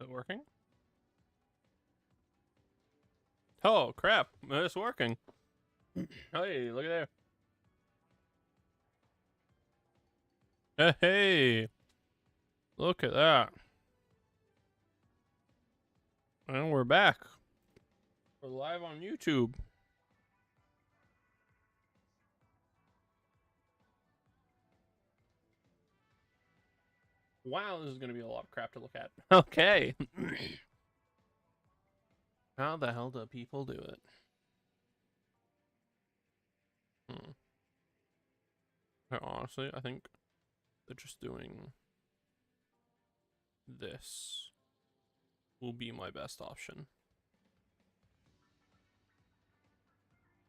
Is it working? Oh, crap. It's working. Hey, look at there. Hey. Look at that. And we're back. We're live on YouTube. Wow, this is going to be a lot of crap to look at. Okay. How the hell do people do it? Honestly, I think they're just doing this will be my best option.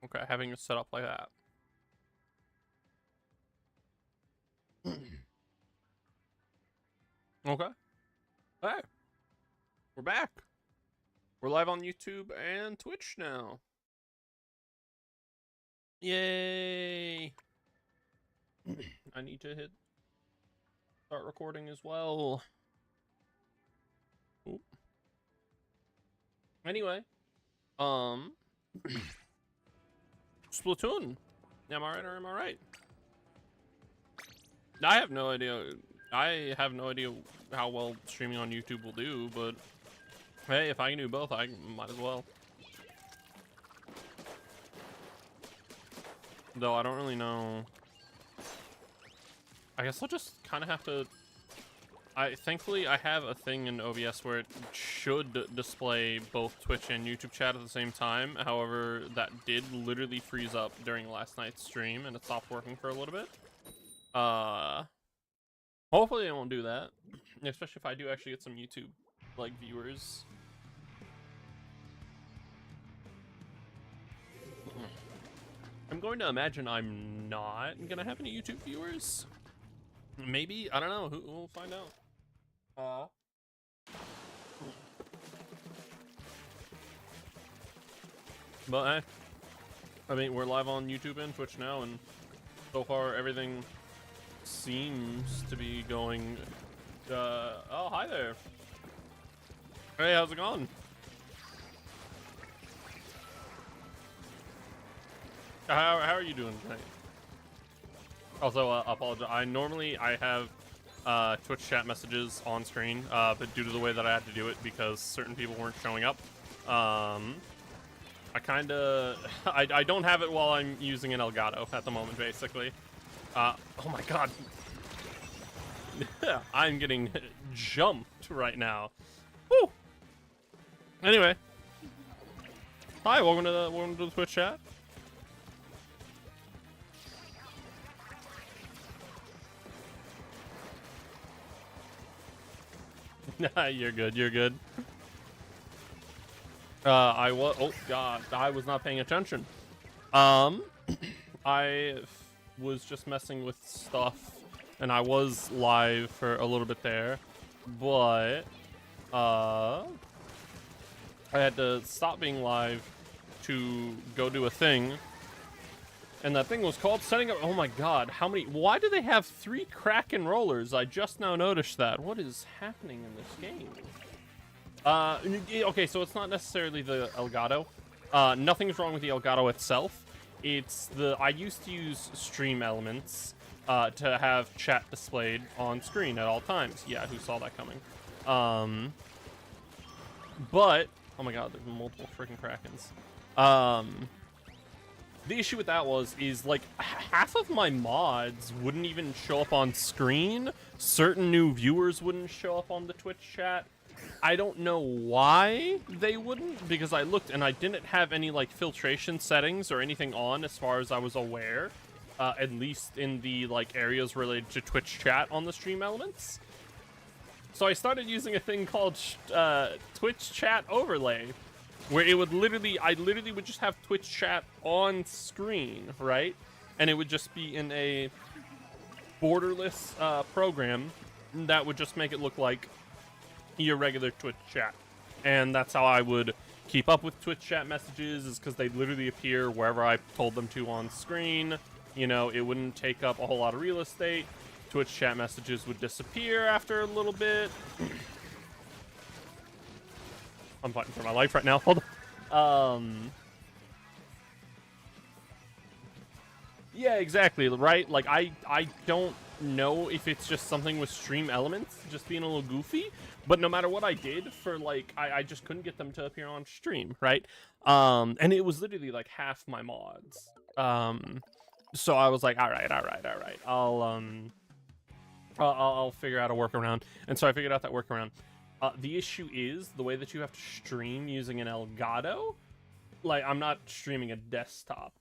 Okay, having it set up like that. Okay. Hey, we're back. We're live on YouTube and Twitch now. Yay! I need to hit start recording as well. Oop. Anyway, Splatoon. Am I right or am I right? I have no idea. I have no idea how well streaming on YouTube will do, but hey, if I can do both, I might as well. Though I don't really know. I guess I'll just kind of have to. Thankfully, I have a thing in OBS where it should display both Twitch and YouTube chat at the same time. However, that did literally freeze up during last night's stream, and it stopped working for a little bit. Hopefully, I won't do that, especially if I do actually get some YouTube like viewers. I'm going to imagine I'm not gonna have any YouTube viewers. Maybe, I don't know. We'll find out. But hey, I mean, we're live on YouTube and Twitch now, and so far everything seems to be going. Oh, hi there. Hey, how's it going? How are you doing tonight? Also, apologize. I have Twitch chat messages on screen, but due to the way that I had to do it because certain people weren't showing up, I don't have it while I'm using an Elgato at the moment, basically. Oh my god. I'm getting jumped right now. Woo! Anyway. Hi, welcome to the Twitch chat. You're good, you're good. Oh god, I was not paying attention. I was just messing with stuff, and I was live for a little bit there, but I had to stop being live to go do a thing, and that thing was called setting up. Oh my god, why do they have 3 Kraken rollers? I just now noticed that. What is happening in this game? Okay, so it's not necessarily the Elgato. Nothing's wrong with the Elgato itself. It's I used to use Stream Elements to have chat displayed on screen at all times. Yeah, who saw that coming? But oh my god, there's multiple freaking Krakens. The issue with that is like half of my mods wouldn't even show up on screen. Certain new viewers wouldn't show up on the Twitch chat. I don't know why they wouldn't, because I looked and I didn't have any like filtration settings or anything on as far as I was aware, at least in the like areas related to Twitch chat on the Stream Elements. So I started using a thing called Twitch chat overlay, where it would I literally would just have Twitch chat on screen, right? And it would just be in a borderless program that would just make it look like your regular Twitch chat. And that's how I would keep up with Twitch chat messages, is because they'd literally appear wherever I told them to on screen. You know, it wouldn't take up a whole lot of real estate. Twitch chat messages would disappear after a little bit. I'm fighting for my life right now. Hold on. Yeah, exactly, right? Like, I don't know if it's just something with stream elements just being a little goofy, but no matter what I did for, like, I just couldn't get them to appear on stream, right? And it was literally, like, half my mods. So I was like, all right. I'll figure out a workaround. And so I figured out that workaround. The issue is the way that you have to stream using an Elgato. Like, I'm not streaming a desktop.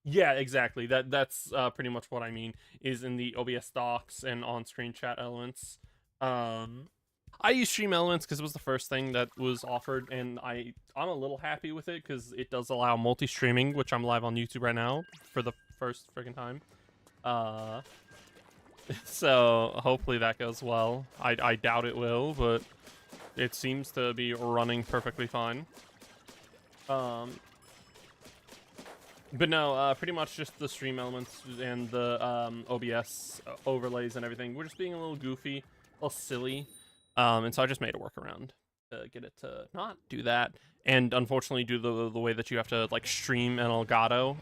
Yeah, exactly. That's pretty much what I mean, is in the OBS docs and on-screen chat elements. I use Stream Elements because it was the first thing that was offered, and I'm a little happy with it because it does allow multi-streaming, which I'm live on YouTube right now for the first freaking time. So hopefully that goes well. I doubt it will, but it seems to be running perfectly fine. But no, pretty much just the stream elements and the OBS overlays and everything. We're just being a little goofy, a little silly. And so I just made a workaround to get it to not do that. And unfortunately do the way that you have to like stream an Elgato,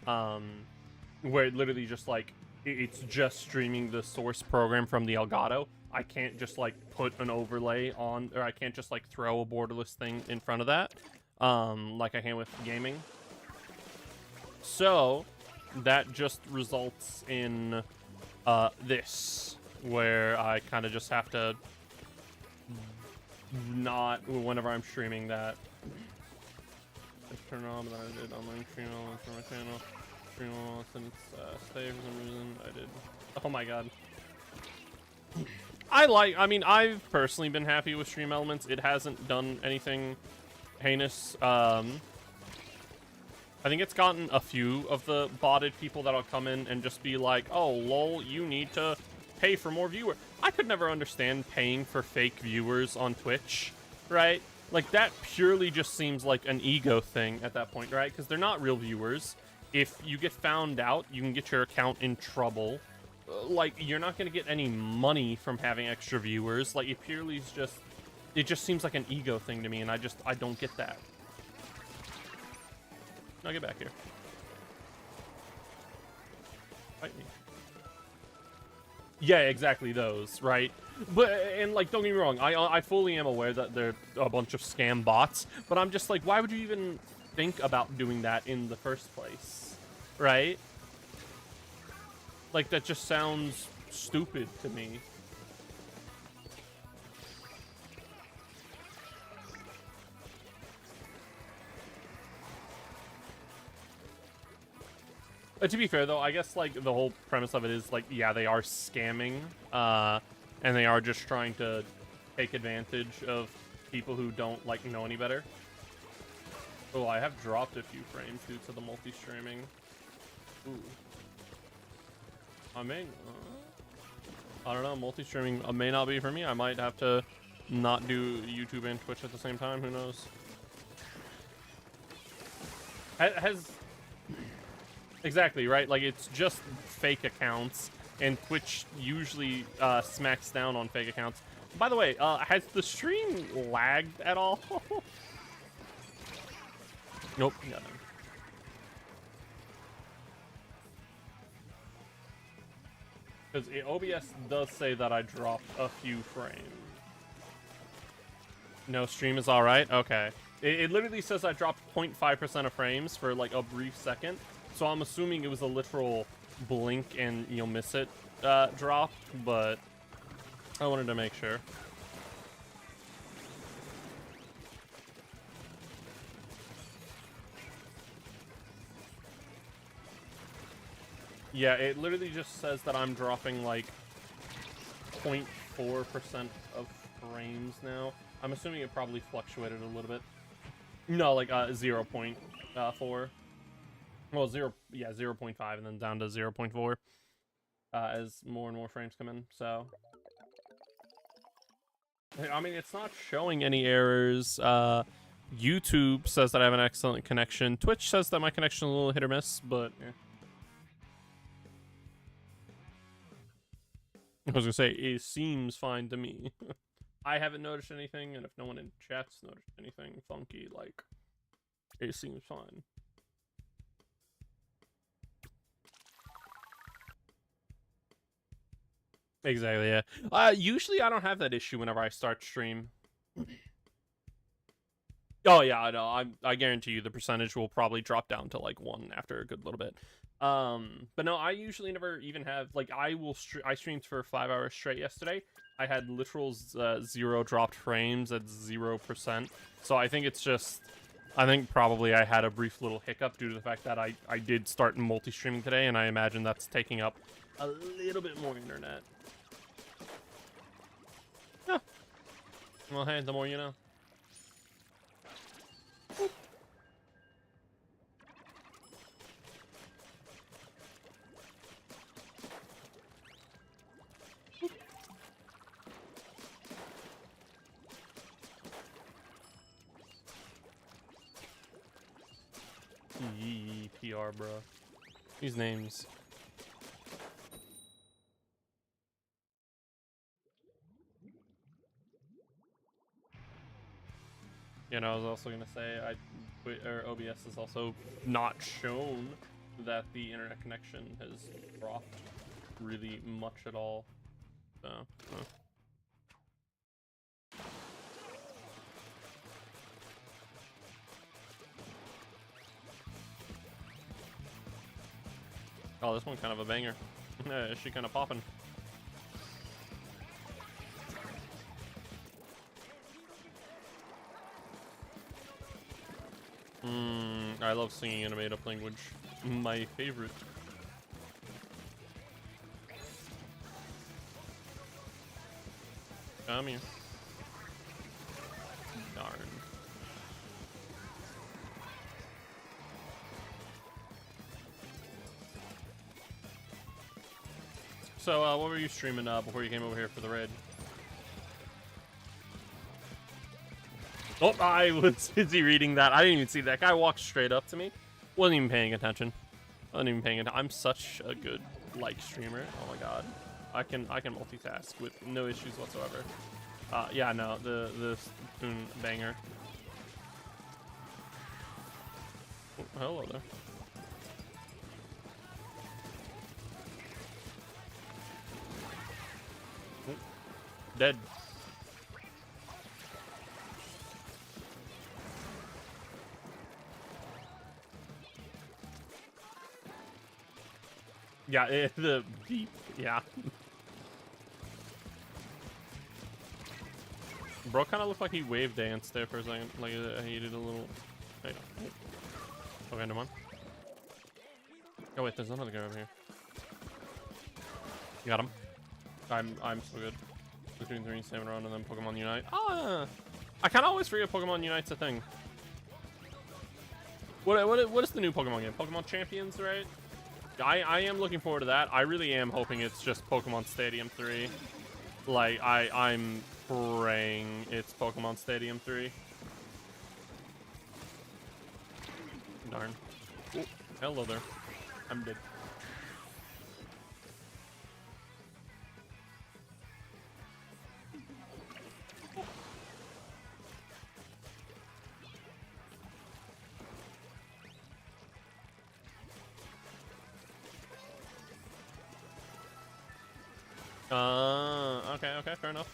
where it literally just like, it's just streaming the source program from the Elgato. I can't just like put an overlay on, or I can't just like throw a borderless thing in front of that, like I can with gaming. So that just results in this, where I kind of just have to not, whenever I'm streaming that, I turn it on, but then I did online stream elements for my channel. Stream elements and stay for some reason. I did. Oh my god. I mean, I've personally been happy with stream elements. It hasn't done anything heinous. I think it's gotten a few of the botted people that'll come in and just be like, oh, lol, you need to pay for more viewers. I could never understand paying for fake viewers on Twitch, right? Like, that purely just seems like an ego thing at that point, right? Because they're not real viewers. If you get found out, you can get your account in trouble. Like, you're not going to get any money from having extra viewers. Like, it purely is just, it just seems like an ego thing to me, and I don't get that. Now get back here. Fight me. Yeah, exactly those, right? But, and like, don't get me wrong, I fully am aware that they're a bunch of scam bots, but I'm just like, why would you even think about doing that in the first place, right? Like, that just sounds stupid to me. To be fair, though, I guess, like, the whole premise of it is, like, yeah, they are scamming, and they are just trying to take advantage of people who don't, like, know any better. Oh, I have dropped a few frames due to the multi-streaming. Ooh. I don't know, multi-streaming may not be for me. I might have to not do YouTube and Twitch at the same time, who knows? Exactly, right? Like, it's just fake accounts, and Twitch usually smacks down on fake accounts. By the way, has the stream lagged at all? Nope, nothing. Because OBS does say that I dropped a few frames. No, stream is alright? Okay. It literally says I dropped 0.5% of frames for, like, a brief second. So I'm assuming it was a literal blink and you'll miss it drop, but I wanted to make sure. Yeah, it literally just says that I'm dropping like 0.4% of frames now. I'm assuming it probably fluctuated a little bit. No, like 0.4. Well, 0.5 and then down to 0.4 as more and more frames come in. So, I mean, it's not showing any errors. YouTube says that I have an excellent connection. Twitch says that my connection is a little hit or miss, but yeah. I was gonna say, it seems fine to me. I haven't noticed anything, and if no one in chat's noticed anything funky, like, it seems fine. Exactly, yeah. Usually I don't have that issue whenever I start stream. Oh yeah, I know. I guarantee you the percentage will probably drop down to like 1 after a good little bit. But no, I usually never even have like I streamed for 5 hours straight yesterday. I had literal 0 dropped frames at 0%. So I think it's just I think probably I had a brief little hiccup due to the fact that I did start multi-streaming today, and I imagine that's taking up a little bit more internet. Yeah. Well, hey, the more you know. Yee, PR, bro. These names. You know, I was also gonna say, OBS has also not shown that the internet connection has dropped really much at all. So, Oh, this one kind of a banger. Is she kind of popping? I love singing in a made-up language. My favorite. Come here. Darn. So, what were you streaming before you came over here for the raid? Oh, I was busy reading that. I didn't even see that guy walk straight up to me. Wasn't even paying attention. I'm such a good like streamer. Oh my god, I can multitask with no issues whatsoever. Yeah, no, the spoon banger. Oh, hello there. Oh, dead. Yeah, the beep. Yeah. Bro kind of looked like he wave danced there for a second. Like he did a little. There you go. Okay, never mind. Oh wait, there's another guy over here. You got him. I'm so good. Between 3 and 7 round and then Pokemon Unite. Ah, I kind of always forget Pokemon Unite's a thing. What is the new Pokemon game? Pokemon Champions, right? I am looking forward to that. I really am hoping it's just Pokemon Stadium 3. Like, I'm praying it's Pokemon Stadium 3. Darn. Ooh, hello there. I'm dead. Okay, fair enough.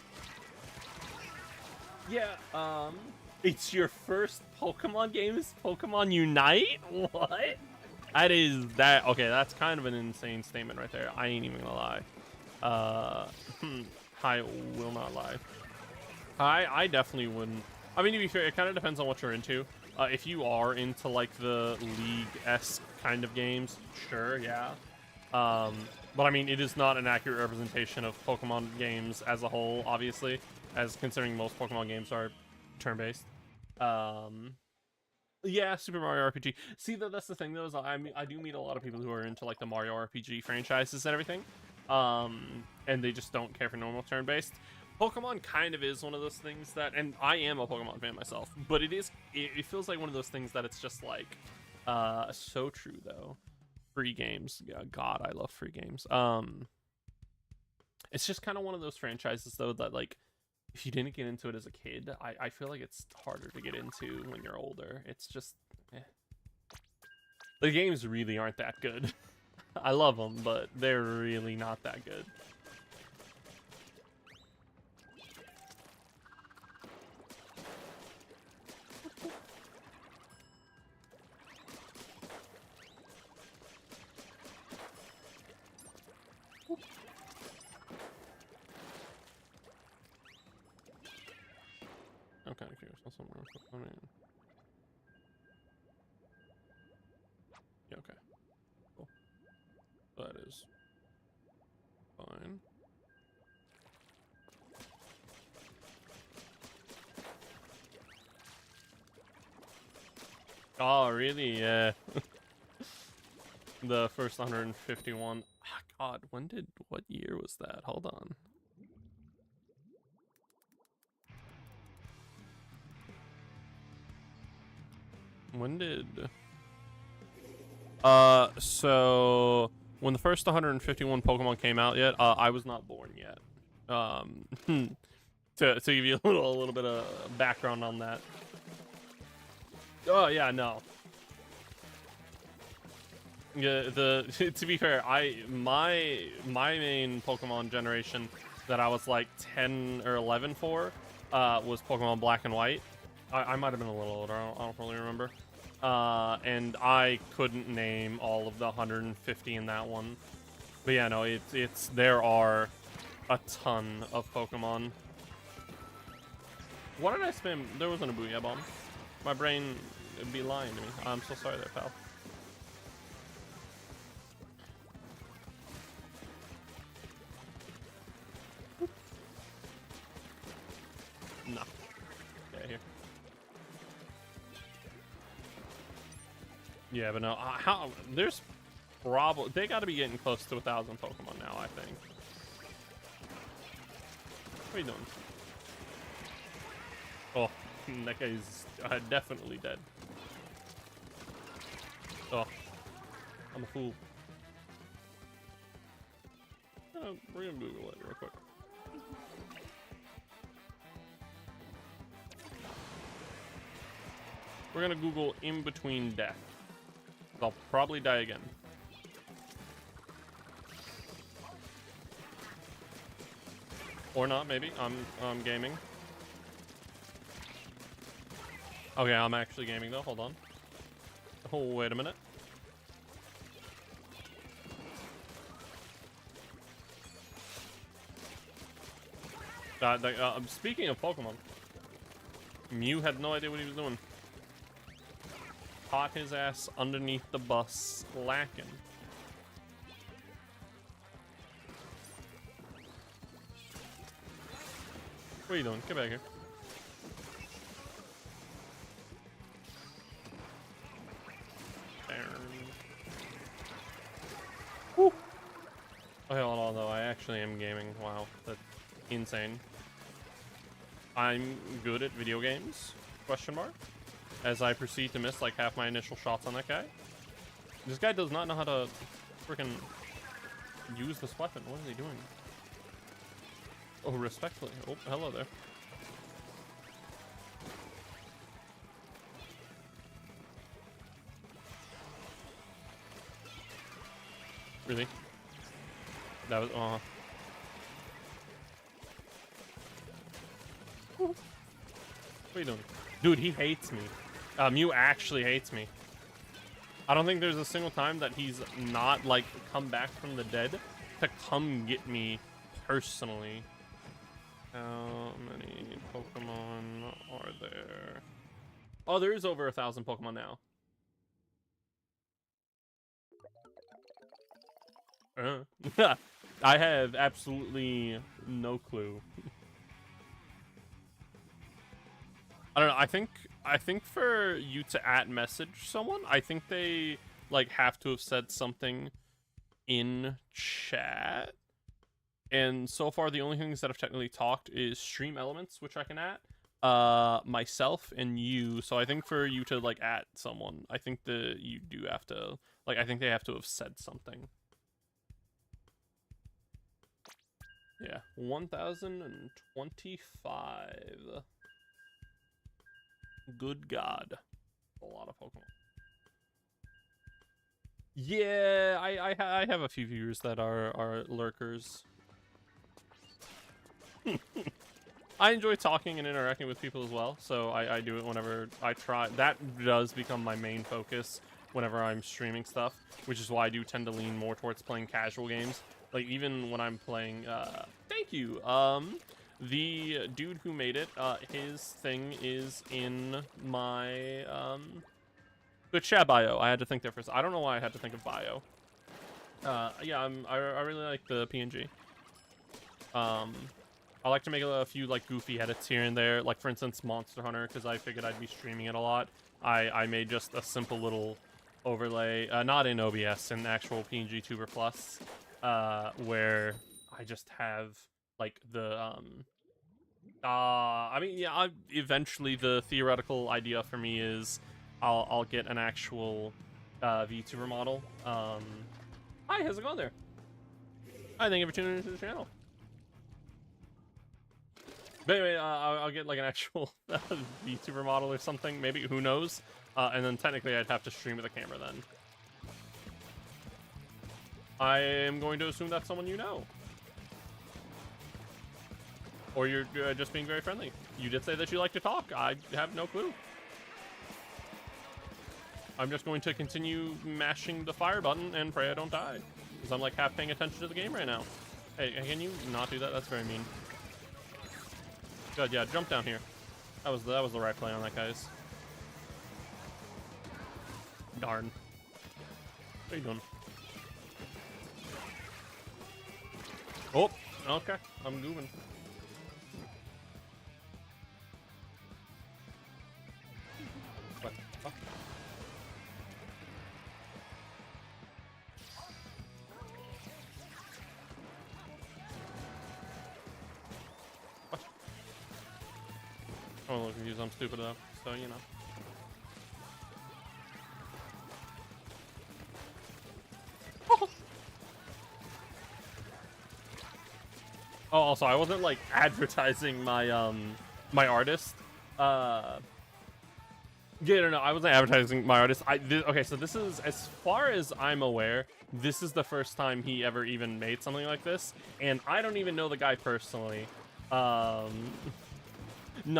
Yeah, it's your first Pokemon game is Pokemon Unite? What? Okay, that's kind of an insane statement right there. I ain't even gonna lie. I will not lie. I definitely wouldn't. I mean, to be fair, it kind of depends on what you're into. If you are into, like, the League-esque kind of games, sure, yeah. But I mean, it is not an accurate representation of Pokemon games as a whole, obviously, as considering most Pokemon games are turn-based. Yeah, Super Mario RPG. See, that's the thing, though, is I do meet a lot of people who are into, like, the Mario RPG franchises and everything, and they just don't care for normal turn-based. Pokemon kind of is one of those things that, and I am a Pokemon fan myself, but it feels like one of those things that it's just like, so true, though. Free games. Yeah, God, I love free games. It's just kind of one of those franchises though that like if you didn't get into it as a kid, I feel like it's harder to get into when you're older. It's just, eh. The games really aren't that good. I love them, but they're really not that good. I'm kind of curious. Yeah, okay. Cool. That is fine. Oh, really? Yeah. The first 151. Ah, God, what year was that? Hold on. When did... So when the first 151 Pokemon came out yet, I was not born yet. To give you a little bit of background on that. Oh yeah, no. Yeah, to be fair, my main Pokemon generation that I was like 10 or 11 for was Pokemon Black and White. I might have been a little older. I don't really remember. And I couldn't name all of the 150 in that one. But yeah, no, there are a ton of Pokemon. What did I spam? There wasn't a Booyah Bomb. My brain would be lying to me. I'm so sorry there, pal. No. Yeah, here. Yeah, but no. How? There's probably... They got to be getting close to 1,000 Pokemon now, I think. What are you doing? Oh, that guy's definitely dead. Oh, I'm a fool. We're gonna Google it real quick. We're gonna Google in between death. I'll probably die again. Or not, maybe. I'm gaming. Okay, I'm actually gaming though. Hold on. Oh, wait a minute. Speaking of Pokemon, Mew had no idea what he was doing. Caught his ass underneath the bus, lacking. What are you doing? Get back here. Woo. Okay, hold on though. I actually am gaming. Wow, that's insane. I'm good at video games? Question mark. As I proceed to miss like half my initial shots on that guy. This guy does not know how to freaking use this weapon. What is he doing? Oh, respectfully. Oh, hello there. Really? That was, What are you doing? Dude, he hates me. Mew actually hates me. I don't think there's a single time that he's not, like, come back from the dead to come get me personally. How many Pokemon are there? Oh, there is over 1,000 Pokemon now. I have absolutely no clue. I don't know. I think for you to @message someone, I think they like have to have said something in chat. And so far, the only things that have technically talked is Stream Elements, which I can myself and you. So I think for you to like someone, I think you do have to like. I think they have to have said something. Yeah, 1025. Good God. A lot of Pokemon. Yeah, I have a few viewers that are lurkers. I enjoy talking and interacting with people as well, so I do it whenever I try. That does become my main focus whenever I'm streaming stuff, which is why I do tend to lean more towards playing casual games. Like, even when I'm playing, thank you, the dude who made it, his thing is in my, Good chat bio. I had to think there first. I don't know why I had to think of bio. Yeah, I really like the PNG. I like to make a few like goofy edits here and there, like for instance Monster Hunter, because I figured I'd be streaming it a lot. I made just a simple little overlay, not in OBS, in actual PNG Tuber Plus, where I just have like the I mean, yeah, eventually the theoretical idea for me is I'll get an actual VTuber model. Hi, how's it going there? Hi, thank you for tuning into the channel. But anyway, I'll get like an actual VTuber model or something, maybe, who knows? And then technically I'd have to stream with a camera then. I am going to assume that's someone you know. Or you're just being very friendly. You did say that you like to talk. I have no clue. I'm just going to continue mashing the fire button and pray I don't die. Because I'm like half paying attention to the game right now. Hey, can you not do that? That's very mean. Good, yeah, jump down here. That was the right play on that, guys. Darn. What are you doing? Oh, okay. I'm moving. What the fuck? What? I'm a little confused. I'm stupid enough, so you know. Oh, also, I wasn't like advertising my my artist. Yeah, no, I wasn't advertising my artist. Okay, so this is, as far as I'm aware, this is the first time he ever even made something like this, and I don't even know the guy personally. No,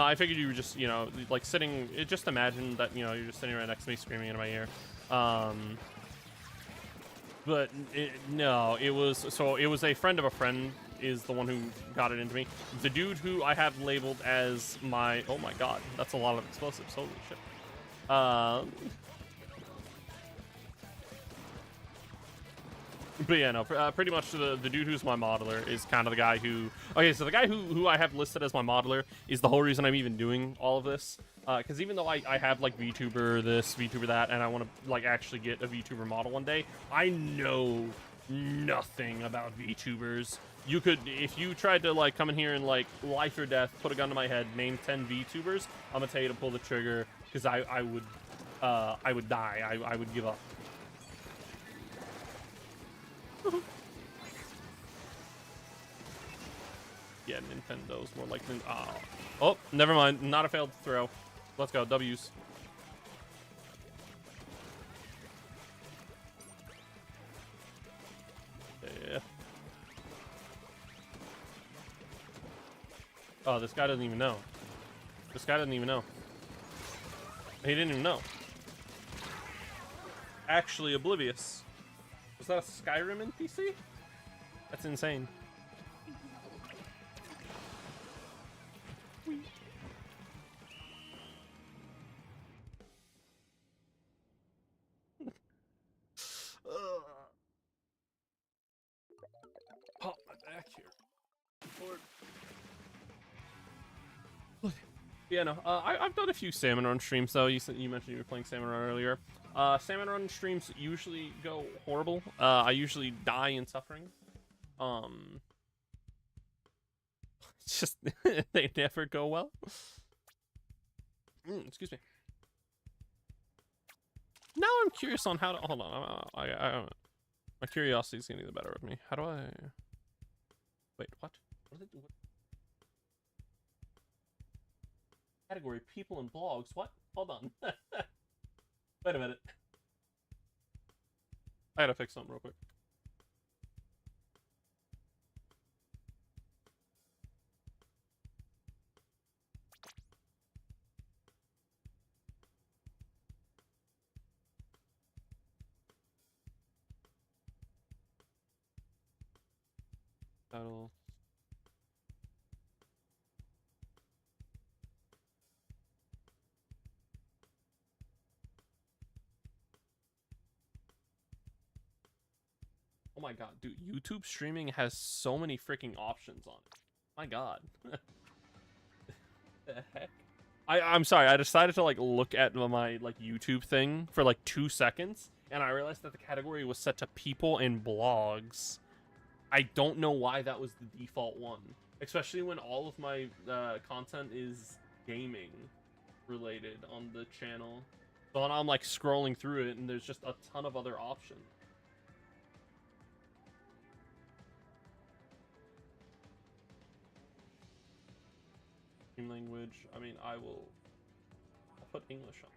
I figured you were just, you know, like sitting. Just imagine that, you know, you're just sitting right next to me, screaming into my ear. But no, it was a friend of a friend is the one who got it into me. The dude who I have labeled as my, oh my god, that's a lot of explosives, holy shit. But yeah, no, pretty much the dude who's my modeler is kind of the guy who, okay, so the guy who I have listed as my modeler is the whole reason I'm even doing all of this. Because even though I have like VTuber this, VTuber that, and I want to like actually get a VTuber model one day, I know nothing about VTubers. You could, if you tried to like come in here and like life or death, put a gun to my head, name 10 VTubers, I'm gonna tell you to pull the trigger, because I would die. I would give up. Yeah, Nintendo's more like oh, never mind. Not a failed throw. Let's go. W's. Yeah. Oh, this guy doesn't even know. This guy doesn't even know. He didn't even know. Actually oblivious. Was that a Skyrim NPC? That's insane. Pop my back here. Lord. Yeah, no. I've done a few Salmon Run streams though. You mentioned you were playing Salmon Run earlier. Salmon Run streams usually go horrible. I usually die in suffering. It's just they never go well. Excuse me. Now I'm curious on how to hold on. My curiosity is getting the better of me. How do I? Wait, what? Category people and blogs. What? Hold on. Wait a minute. I gotta fix something real quick. Title. Oh my god, dude, YouTube streaming has so many freaking options on it. My god. The heck? I'm sorry, I decided to like look at my like YouTube thing for like 2 seconds, and I realized that the category was set to people and blogs. I don't know why that was the default one, especially when all of my content is gaming related on the channel. So now I'm like scrolling through it, and there's just a ton of other options. Language. I mean, I'll put English on.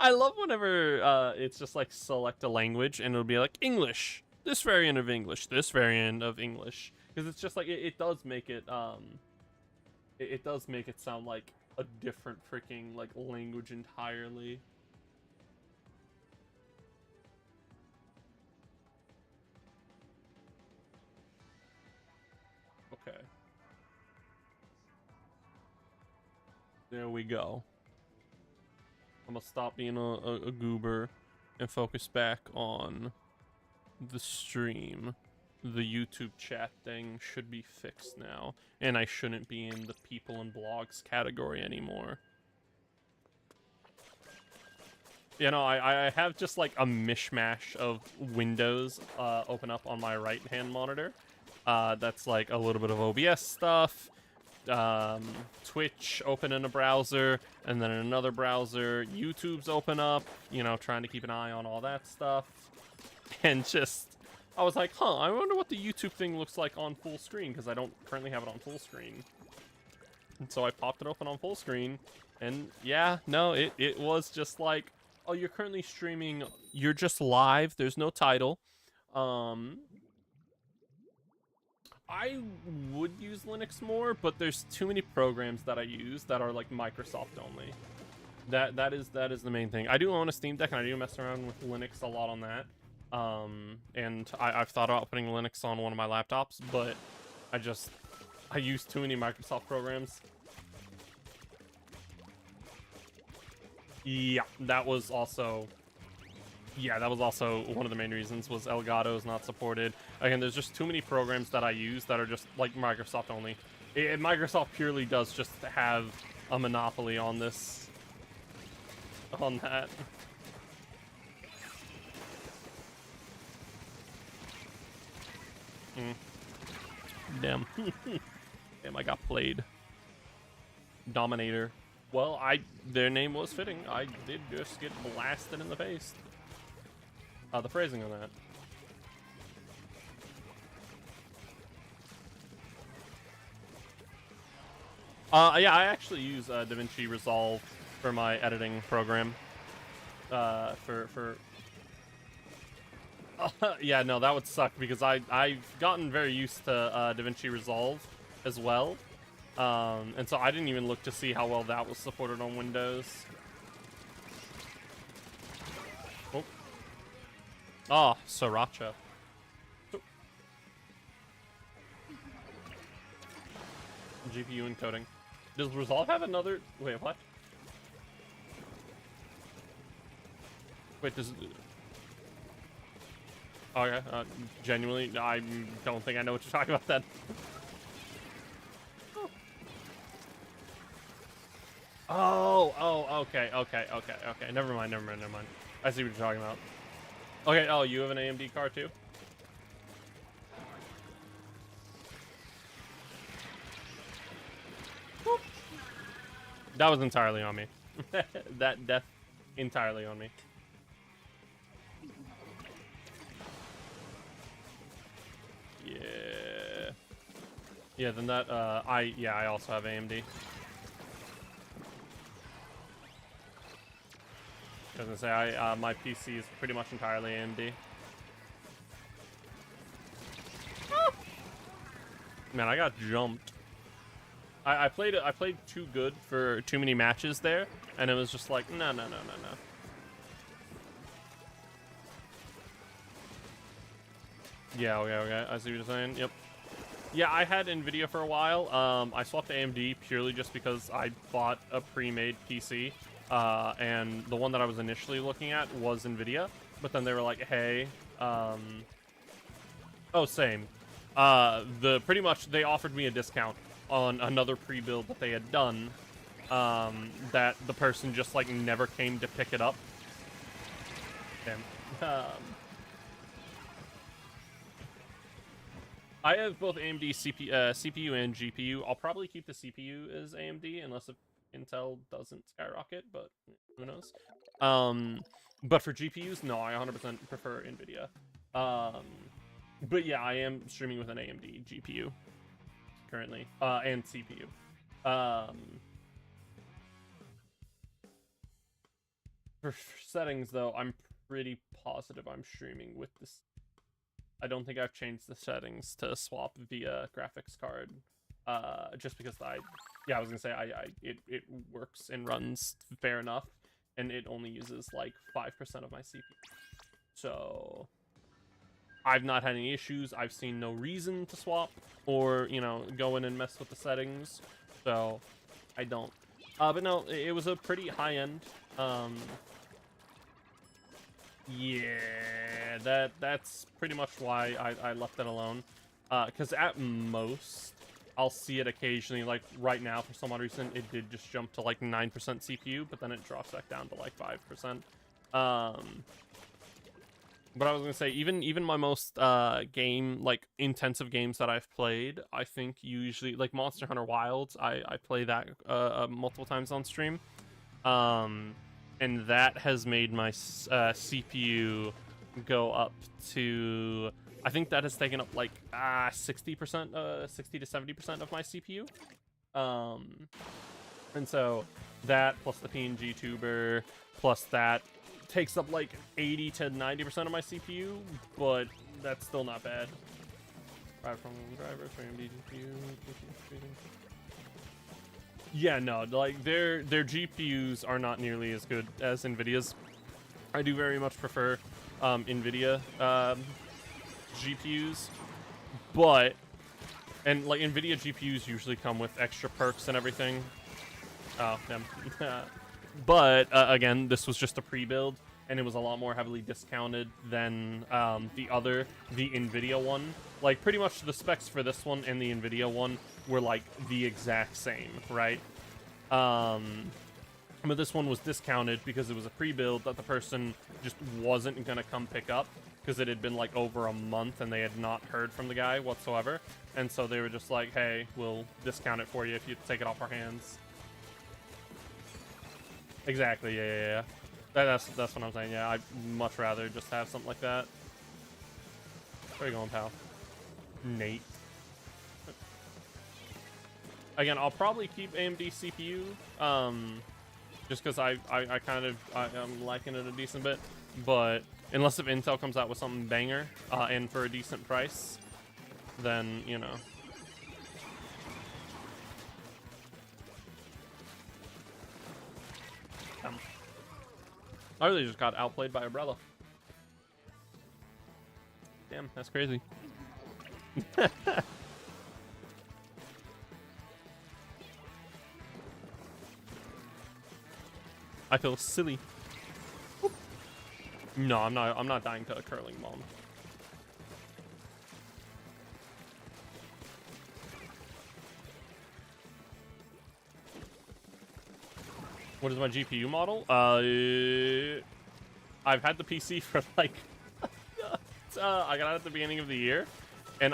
I love whenever it's just like select a language and it'll be like English, this variant of English, this variant of English, because it's just like it does make it it does make it sound like a different freaking like language entirely. Okay. There we go. I'm gonna stop being a goober and focus back on the stream. The YouTube chat thing should be fixed now, and I shouldn't be in the people and blogs category anymore. You know, I have just like a mishmash of windows open up on my right hand monitor. That's like a little bit of OBS stuff, Twitch open in a browser, and then in another browser, YouTube's open up, you know, trying to keep an eye on all that stuff. And just, I was like, huh, I wonder what the YouTube thing looks like on full screen, because I don't currently have it on full screen. And so I popped it open on full screen, and yeah, no, it was just like, oh, you're currently streaming, you're just live, there's no title. I would use Linux more, but there's too many programs that I use that are like Microsoft only. That is the main thing. I do own a Steam Deck, and I do mess around with Linux a lot on that. And I've thought about putting Linux on one of my laptops, but I use too many Microsoft programs. Yeah, that was also one of the main reasons, was Elgato is not supported. Again, there's just too many programs that I use that are just like Microsoft only. Microsoft purely does just have a monopoly on this, on that. Damn. Damn, I got played. Dominator. Well, their name was fitting. I did just get blasted in the face. The phrasing on that. Yeah, I actually use DaVinci Resolve for my editing program. Yeah, no, that would suck, because I've gotten very used to DaVinci Resolve as well. And so I didn't even look to see how well that was supported on Windows. Oh, Sriracha. GPU encoding. Does Resolve have another... Wait, what? Wait, does... Okay, genuinely, I don't think I know what you're talking about then. Oh, okay. Never mind. I see what you're talking about. Okay, oh, you have an AMD card too? Whoop. That was entirely on me. That death entirely on me. Yeah, then that, I also have AMD. I was gonna say, my PC is pretty much entirely AMD. Man, I got jumped. I played too good for too many matches there, and it was just like, no. Yeah, okay, I see what you're saying. Yep. Yeah, I had Nvidia for a while. I swapped to AMD purely just because I bought a pre-made PC, and the one that I was initially looking at was Nvidia, but then they were like, hey, oh, same. Pretty much they offered me a discount on another pre-build that they had done, that the person just like never came to pick it up. Damn. I have both AMD CPU and GPU. I'll probably keep the CPU as AMD unless if Intel doesn't skyrocket, but who knows. But for GPUs, no, I 100% prefer NVIDIA. But yeah, I am streaming with an AMD GPU currently, and CPU. For settings, though, I'm pretty positive I'm streaming with this. I don't think I've changed the settings to swap via graphics card, just because I was gonna say it works and runs fair enough, and it only uses like 5% of my CPU. So I've not had any issues. I've seen no reason to swap or, you know, go in and mess with the settings. So I don't. But no, it was a pretty high-end. Yeah, that's pretty much why I left it alone. Because at most, I'll see it occasionally. Like right now, for some odd reason, it did just jump to like 9% CPU, but then it drops back down to like 5%. But I was gonna say, even my most intensive games that I've played, I think usually like Monster Hunter Wilds, I play that multiple times on stream, and that has made my CPU go up to, I think that has taken up like 60%, 60 to 70% of my CPU, and so that plus the PNG tuber plus that takes up like 80 to 90% of my CPU, but that's still not bad. Right from driver, AMD GPU. Yeah, no, like their GPUs are not nearly as good as Nvidia's. I do very much prefer Nvidia GPUs, but like Nvidia GPUs usually come with extra perks and everything. Oh, yeah. But again, this was just a pre-build, and it was a lot more heavily discounted than the Nvidia one. Like pretty much the specs for this one and the Nvidia one were like the exact same, right? But this one was discounted because it was a pre-build that the person just wasn't gonna come pick up because it had been like over a month and they had not heard from the guy whatsoever, and so they were just like, "Hey, we'll discount it for you if you take it off our hands." Exactly, yeah. That's what I'm saying. Yeah, I'd much rather just have something like that. Where are you going, pal? Nate. Again, I'll probably keep AMD CPU, just because I'm liking it a decent bit. But unless if Intel comes out with something banger, and for a decent price, then, you know. I really just got outplayed by Umbrella. Damn, that's crazy. I feel silly. No, I'm not dying to a curling bomb. What is my GPU model? I've had the PC for like I got it at the beginning of the year, and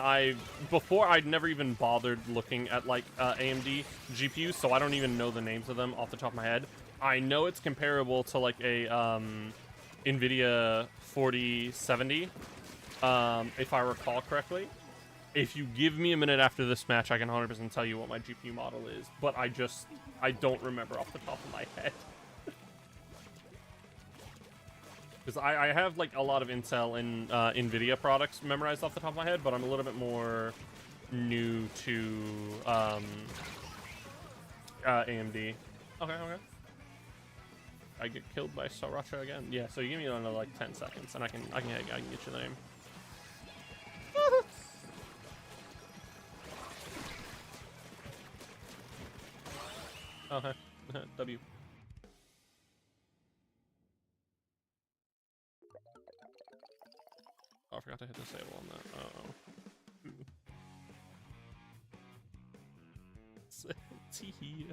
before I'd never even bothered looking at like AMD GPUs, so I don't even know the names of them off the top of my head. I know it's comparable to like a NVIDIA 4070, if I recall correctly. If you give me a minute after this match, I can 100% tell you what my GPU model is, but I don't remember off the top of my head. Because I have like a lot of Intel and NVIDIA products memorized off the top of my head, but I'm a little bit more new to AMD. Okay. I get killed by Sriracha again. Yeah, so you give me another like 10 seconds, and I can get you the name. Okay, W. Oh, I forgot to hit disable on that. Tee.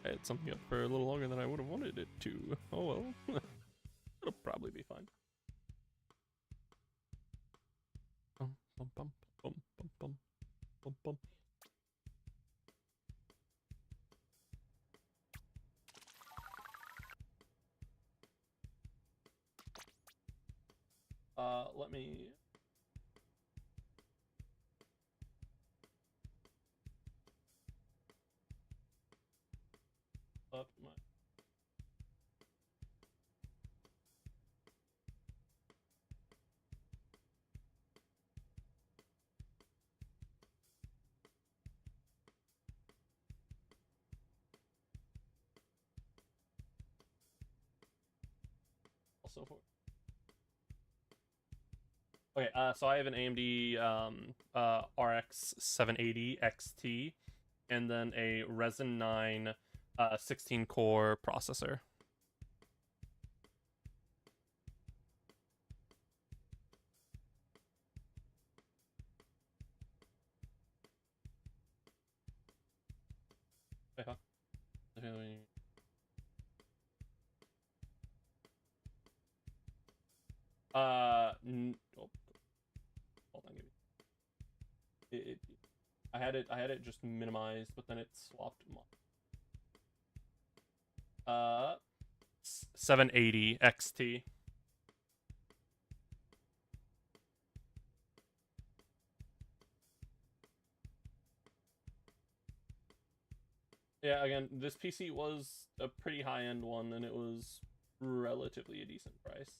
I had something up for a little longer than I would have wanted it to. Oh well. It'll probably be fine. Bum, bum, bum, bum, bum, bum, bum, bum. Let me... up my... Also for... Okay, so I have an AMD RX 780 XT, and then a Ryzen 9 16-core processor. Okay. Oh, hold on, give me. I had it just minimized, but then it swapped them off. 780 XT. Yeah, again, this PC was a pretty high-end one, and it was relatively a decent price.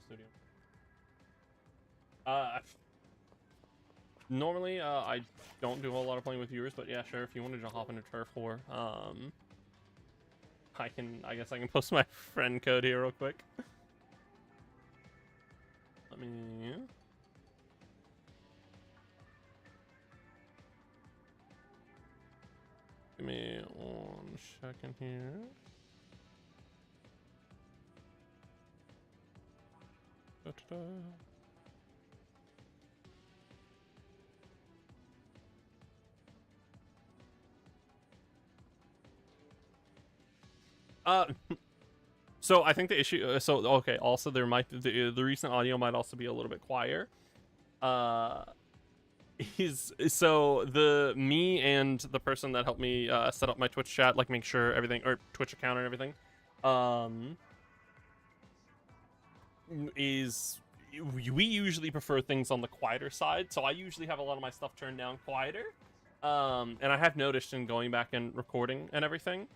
Studio. Normally, I don't do a whole lot of playing with viewers, but yeah, sure. If you wanted to hop into Turf War, I guess I can post my friend code here real quick. Let me. Give me 1 second here. Da-da-da. So I think the issue. Okay. Also, there might the recent audio might also be a little bit quieter. Me and the person that helped me set up my Twitch chat, like make sure everything, or Twitch account and everything, we usually prefer things on the quieter side. So I usually have a lot of my stuff turned down quieter. And I have noticed in going back and recording and everything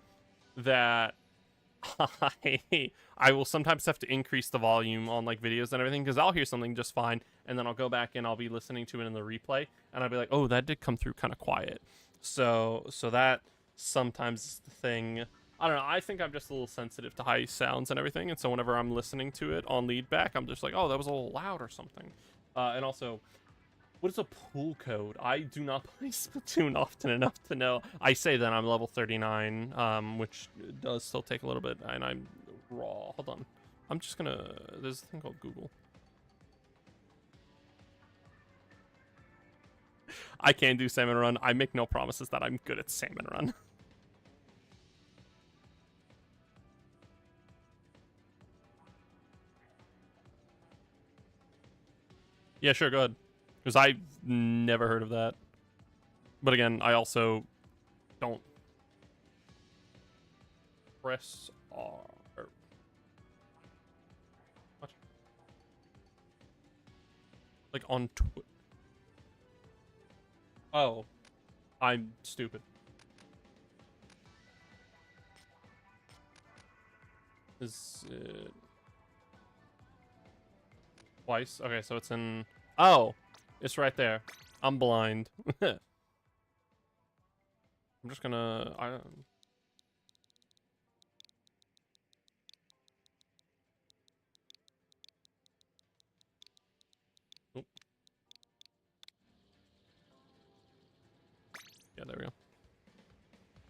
that I will sometimes have to increase the volume on like videos and everything, because I'll hear something just fine, and then I'll go back and I'll be listening to it in the replay, and I'll be like, oh, that did come through kind of quiet. So that sometimes is the thing. I don't know. I think I'm just a little sensitive to high sounds and everything, and so whenever I'm listening to it on lead back, I'm just like, oh, that was a little loud or something. And also, what is a pull code? I do not play Splatoon often enough to know. I say that I'm level 39, which does still take a little bit, and I'm raw. Hold on. I'm just gonna... There's a thing called Google. I can do Salmon Run. I make no promises that I'm good at Salmon Run. Yeah, sure, go ahead. Because I've never heard of that. But again, I also don't press R. What? Like on Twitch. Oh, I'm stupid. Is it twice? Okay, so it's in. Oh, it's right there. I'm blind. I'm just gonna. Oop. Yeah, there we go.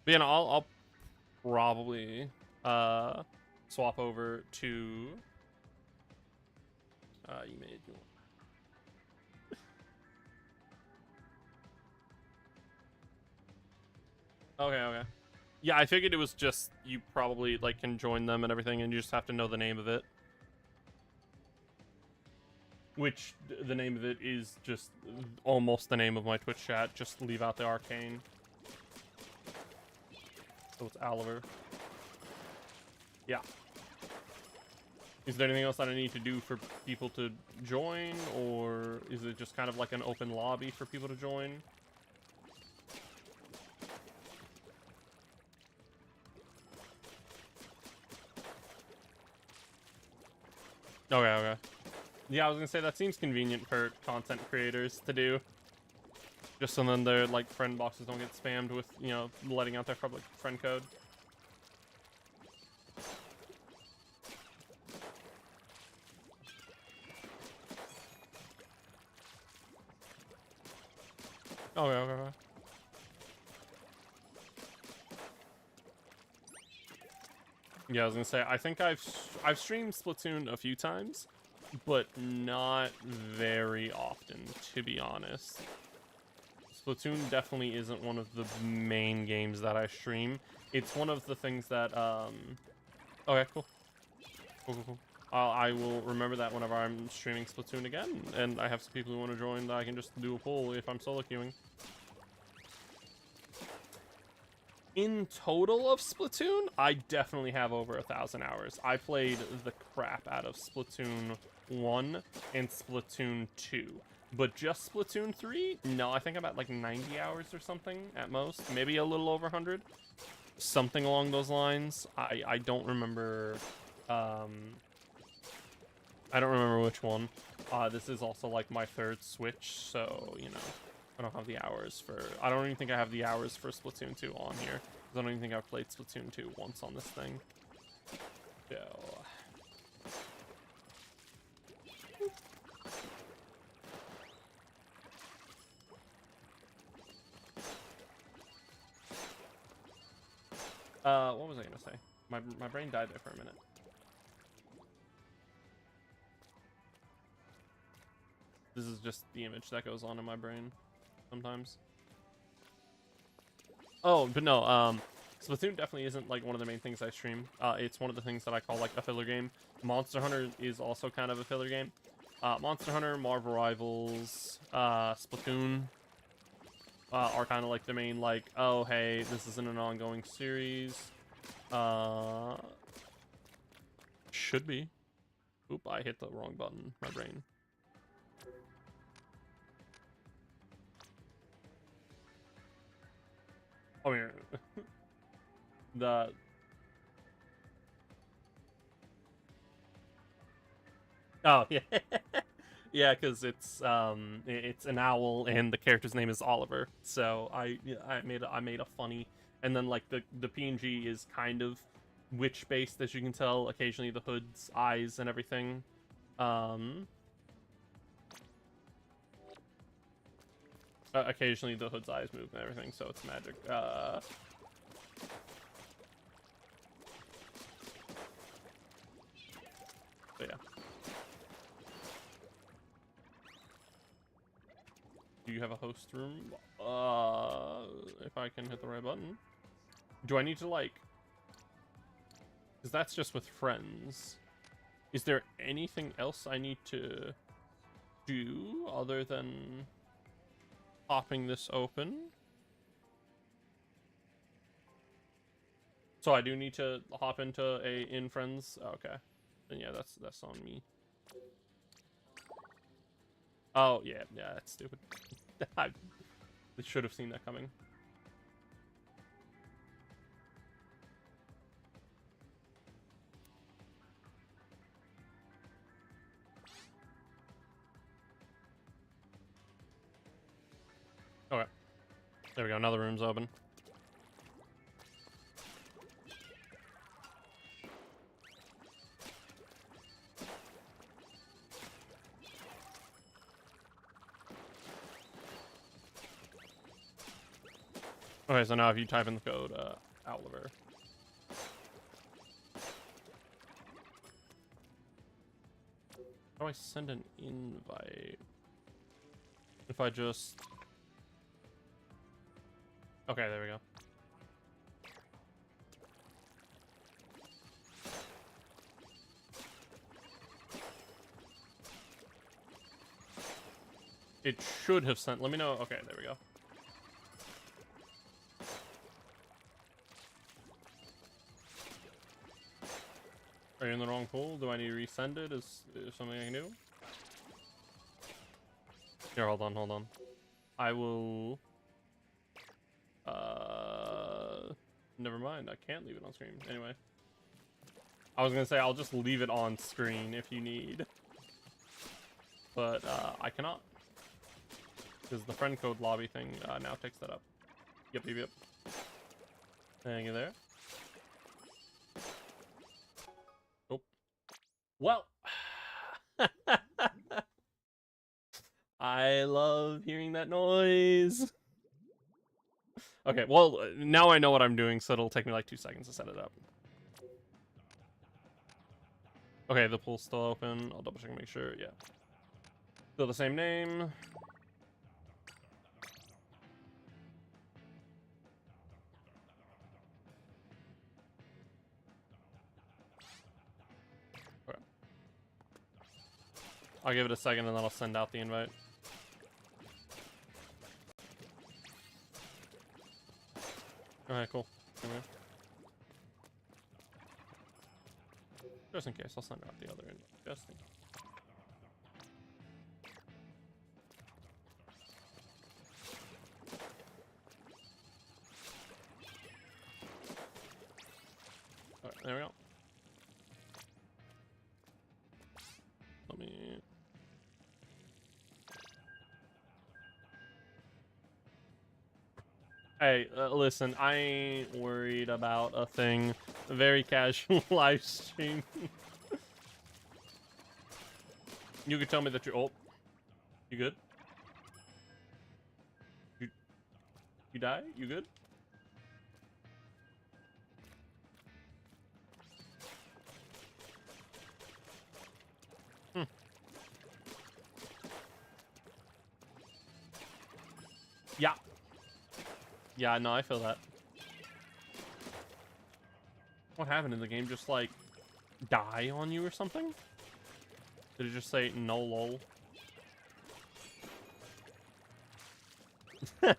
But yeah, no, I'll probably swap over to you made okay. Yeah, I figured it was just you probably like can join them and everything, and you just have to know the name of it. Which the name of it is just almost the name of my Twitch chat. Just leave out the arcane. So it's Oliver. Yeah. Is there anything else that I need to do for people to join, or is it just kind of like an open lobby for people to join? Okay. Yeah, I was gonna say that seems convenient for content creators to do. Just so then their like friend boxes don't get spammed with, you know, letting out their public friend code. Okay. Yeah, I was gonna say I think I've streamed Splatoon a few times, but not very often, to be honest. Splatoon definitely isn't one of the main games that I stream. It's one of the things that okay, cool. I will remember that whenever I'm streaming Splatoon again, and I have some people who want to join. I can just do a poll if I'm solo queuing. In total of Splatoon, I definitely have over 1,000 hours. I played the crap out of Splatoon 1 and Splatoon 2. But just Splatoon 3? No, I think I'm at like 90 hours or something at most. Maybe a little over 100. Something along those lines. I don't remember... I don't remember which one. This is also like my third Switch, so, you know... I don't have the hours for... I don't even think I have the hours for Splatoon 2 on here. I don't even think I've played Splatoon 2 once on this thing. So... what was I gonna say? My brain died there for a minute. This is just the image that goes on in my brain sometimes. Oh, but no, Splatoon definitely isn't like one of the main things I stream. It's one of the things that I call like a filler game. Monster Hunter is also kind of a filler game. Monster Hunter, Marvel Rivals, Splatoon are kind of like the main like, oh hey, this isn't an ongoing series. Should be. Oop, I hit the wrong button. My brain. Oh, yeah. the... Oh, yeah. Yeah, because it's an owl and the character's name is Oliver. So I made a funny, and then like the PNG is kind of witch based, as you can tell. Occasionally the hood's eyes and everything. Occasionally the hood's eyes move and everything, so it's magic. But yeah. Do you have a host room? If I can hit the right button. Do I need to like... Because that's just with friends. Is there anything else I need to... do other than popping this open. So I do need to hop into a in friends. Oh, okay, then yeah, that's on me. Oh yeah, that's stupid. I should have seen that coming. Okay, there we go. Another room's open. Okay, so now if you type in the code, Oliver. How do I send an invite? If I just... Okay, there we go. It should have sent... Let me know. Okay, there we go. Are you in the wrong pool? Do I need to resend it? Is something I can do? Here, hold on. I will... Never mind. I can't leave it on screen. Anyway. I was gonna say, I'll just leave it on screen if you need. But, I cannot. Because the friend code lobby thing now takes that up. Yep. Hang in there. Oh. Well. I love hearing that noise. Okay, well, now I know what I'm doing, so it'll take me like 2 seconds to set it up. Okay, the pool's still open. I'll double check and make sure. Yeah. Still the same name. Okay. I'll give it a second and then I'll send out the invite. Alright, cool. Anyway. Just in case, I'll send out the other invite. Just in case. Alright, there we go. Let me... Hey, listen, I ain't worried about a thing. A very casual live stream. You could tell me that you're... Oh. You good? You die? You good? Yeah. Yeah, no, I feel that. What happened? Did the game just, like, die on you or something? Did it just say, no lol? Yeah.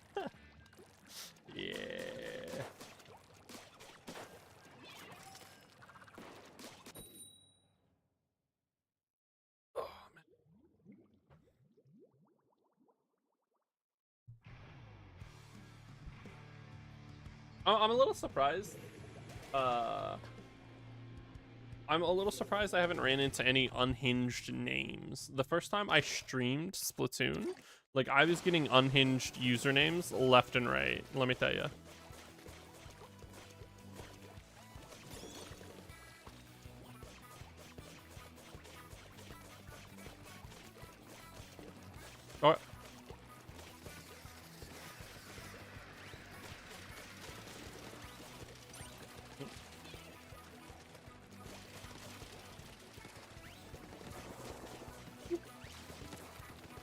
Oh, man. I'm a little surprised. I'm a little surprised I haven't ran into any unhinged names. The first time I streamed Splatoon, like, I was getting unhinged usernames left and right, let me tell you. Oh.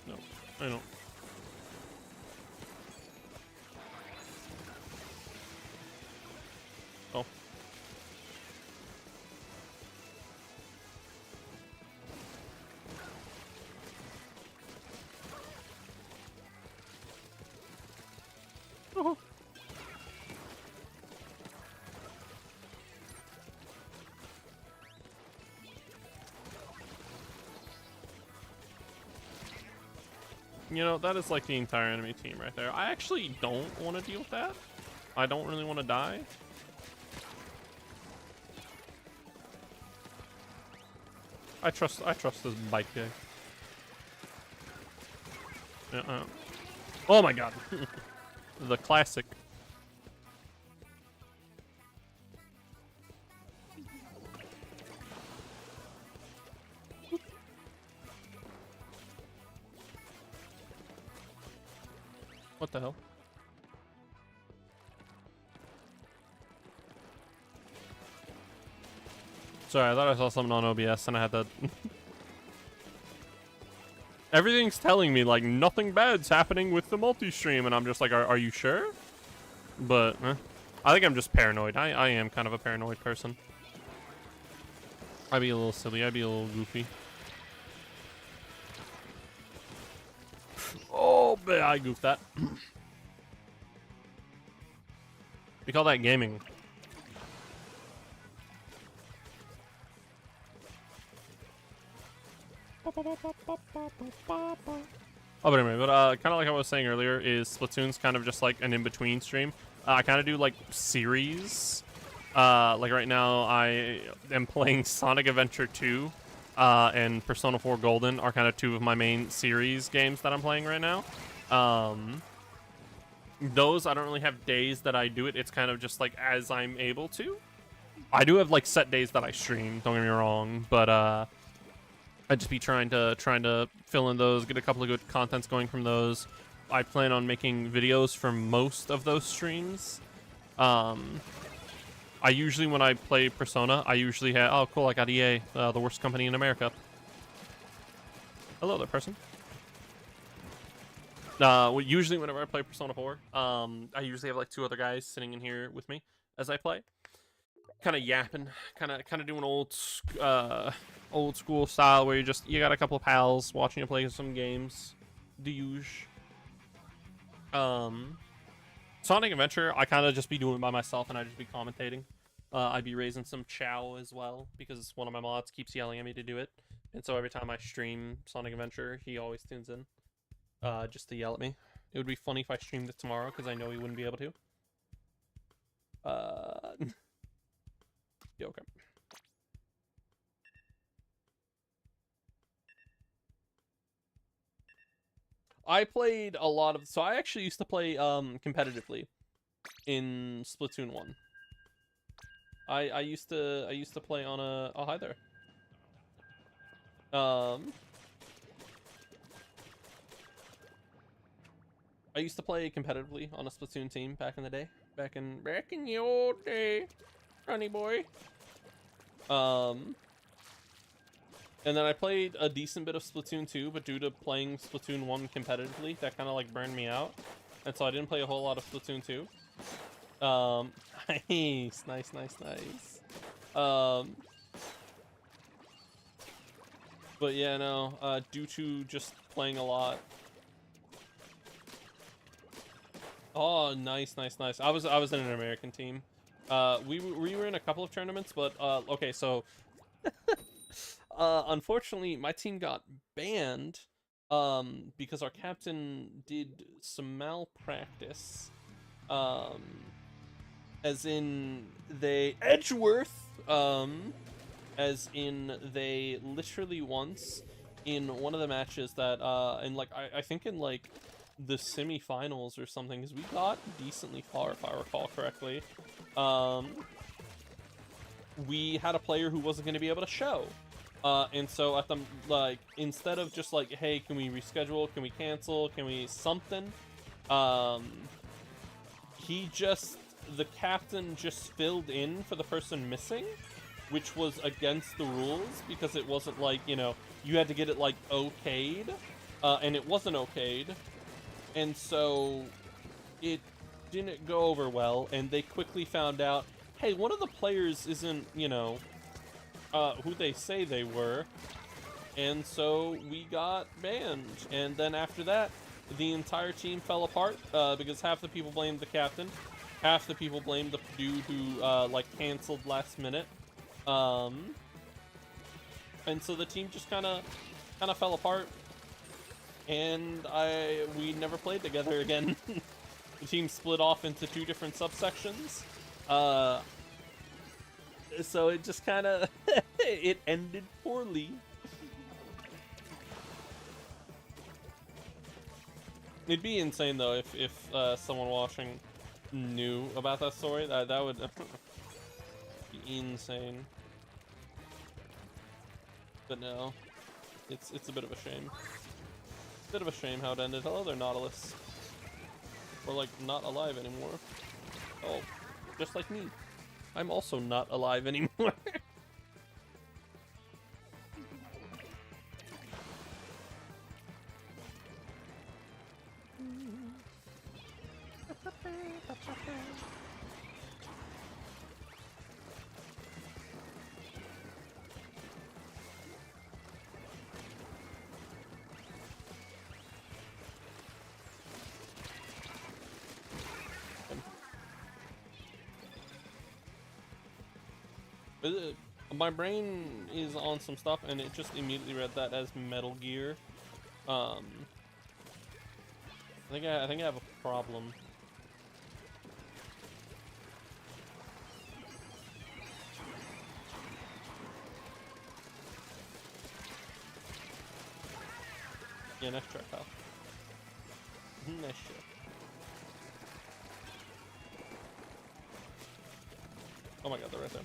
No, I don't. Oh. You know, that is like the entire enemy team right there. I actually don't want to deal with that. I don't really want to die. I trust this bike guy. Oh my god. The classic. What the hell? Sorry, I thought I saw something on OBS and I had to... Everything's telling me, like, nothing bad's happening with the multi-stream, and I'm just like, are you sure? But, I think I'm just paranoid. I am kind of a paranoid person. I'd be a little silly. I'd be a little goofy. Oh, man, I goofed that. We call that gaming. Oh, but anyway, kind of like I was saying earlier, is Splatoon's kind of just like an in-between stream. I kind of do like series. Like right now, I am playing Sonic Adventure 2 and Persona 4 Golden are kind of two of my main series games that I'm playing right now. Those, I don't really have days that I do it. It's kind of just like as I'm able to. I do have like set days that I stream, don't get me wrong, but I'd just be trying to fill in those, get a couple of good contents going from those. I plan on making videos for most of those streams. I usually, when I play Persona, I usually have... Oh, cool, I got EA, the worst company in America. Hello there, person. Usually, whenever I play Persona 4, I usually have like two other guys sitting in here with me as I play. Kind of yapping, kind of doing old school style where you got a couple of pals watching you play some games. The usual. Sonic Adventure, I kind of just be doing it by myself and I just be commentating. I'd be raising some chow as well because one of my mods keeps yelling at me to do it, and so every time I stream Sonic Adventure, he always tunes in, just to yell at me. It would be funny if I streamed it tomorrow because I know he wouldn't be able to. Yeah, okay. I played a lot of... So I actually used to play competitively in Splatoon 1. I used to play on a... Oh, hi there. I used to play competitively on a Splatoon team back in the day. Back in the old day. Runny boy. And then I played a decent bit of Splatoon 2, but due to playing Splatoon 1 competitively, that kind of like burned me out. And so I didn't play a whole lot of Splatoon 2. Nice. But yeah, no, due to just playing a lot. Oh, nice. I was in an American team. We were in a couple of tournaments, but okay, so unfortunately my team got banned because our captain did some malpractice. As in Edgeworth, as in they literally once in one of the matches that in like I think in like the semi-finals or something, because we got decently far if I recall correctly. We had a player who wasn't going to be able to show, and so at the like instead of just like, hey, can we reschedule, can we cancel, can we something, the captain just filled in for the person missing, which was against the rules because it wasn't like, you know, you had to get it like okayed, and it wasn't okayed, and so it didn't go over well, and they quickly found out, hey, one of the players isn't, you know, who they say they were, and so we got banned. And then after that, the entire team fell apart, because half the people blamed the captain, half the people blamed the dude who, like, canceled last minute, and so the team just kind of fell apart. and we never played together again. The team split off into 2 different subsections. So it just kind of it ended poorly. It'd be insane though if someone watching knew about that story. That would be insane. But no, it's a bit of a shame. Bit of a shame how it ended. Hello there, Nautilus. We're like not alive anymore. Oh, just like me. I'm also not alive anymore. My brain is on some stuff, and it just immediately read that as Metal Gear. I think I have a problem. Yeah, nice try, pal. Nice shot. Oh my god, they're right there.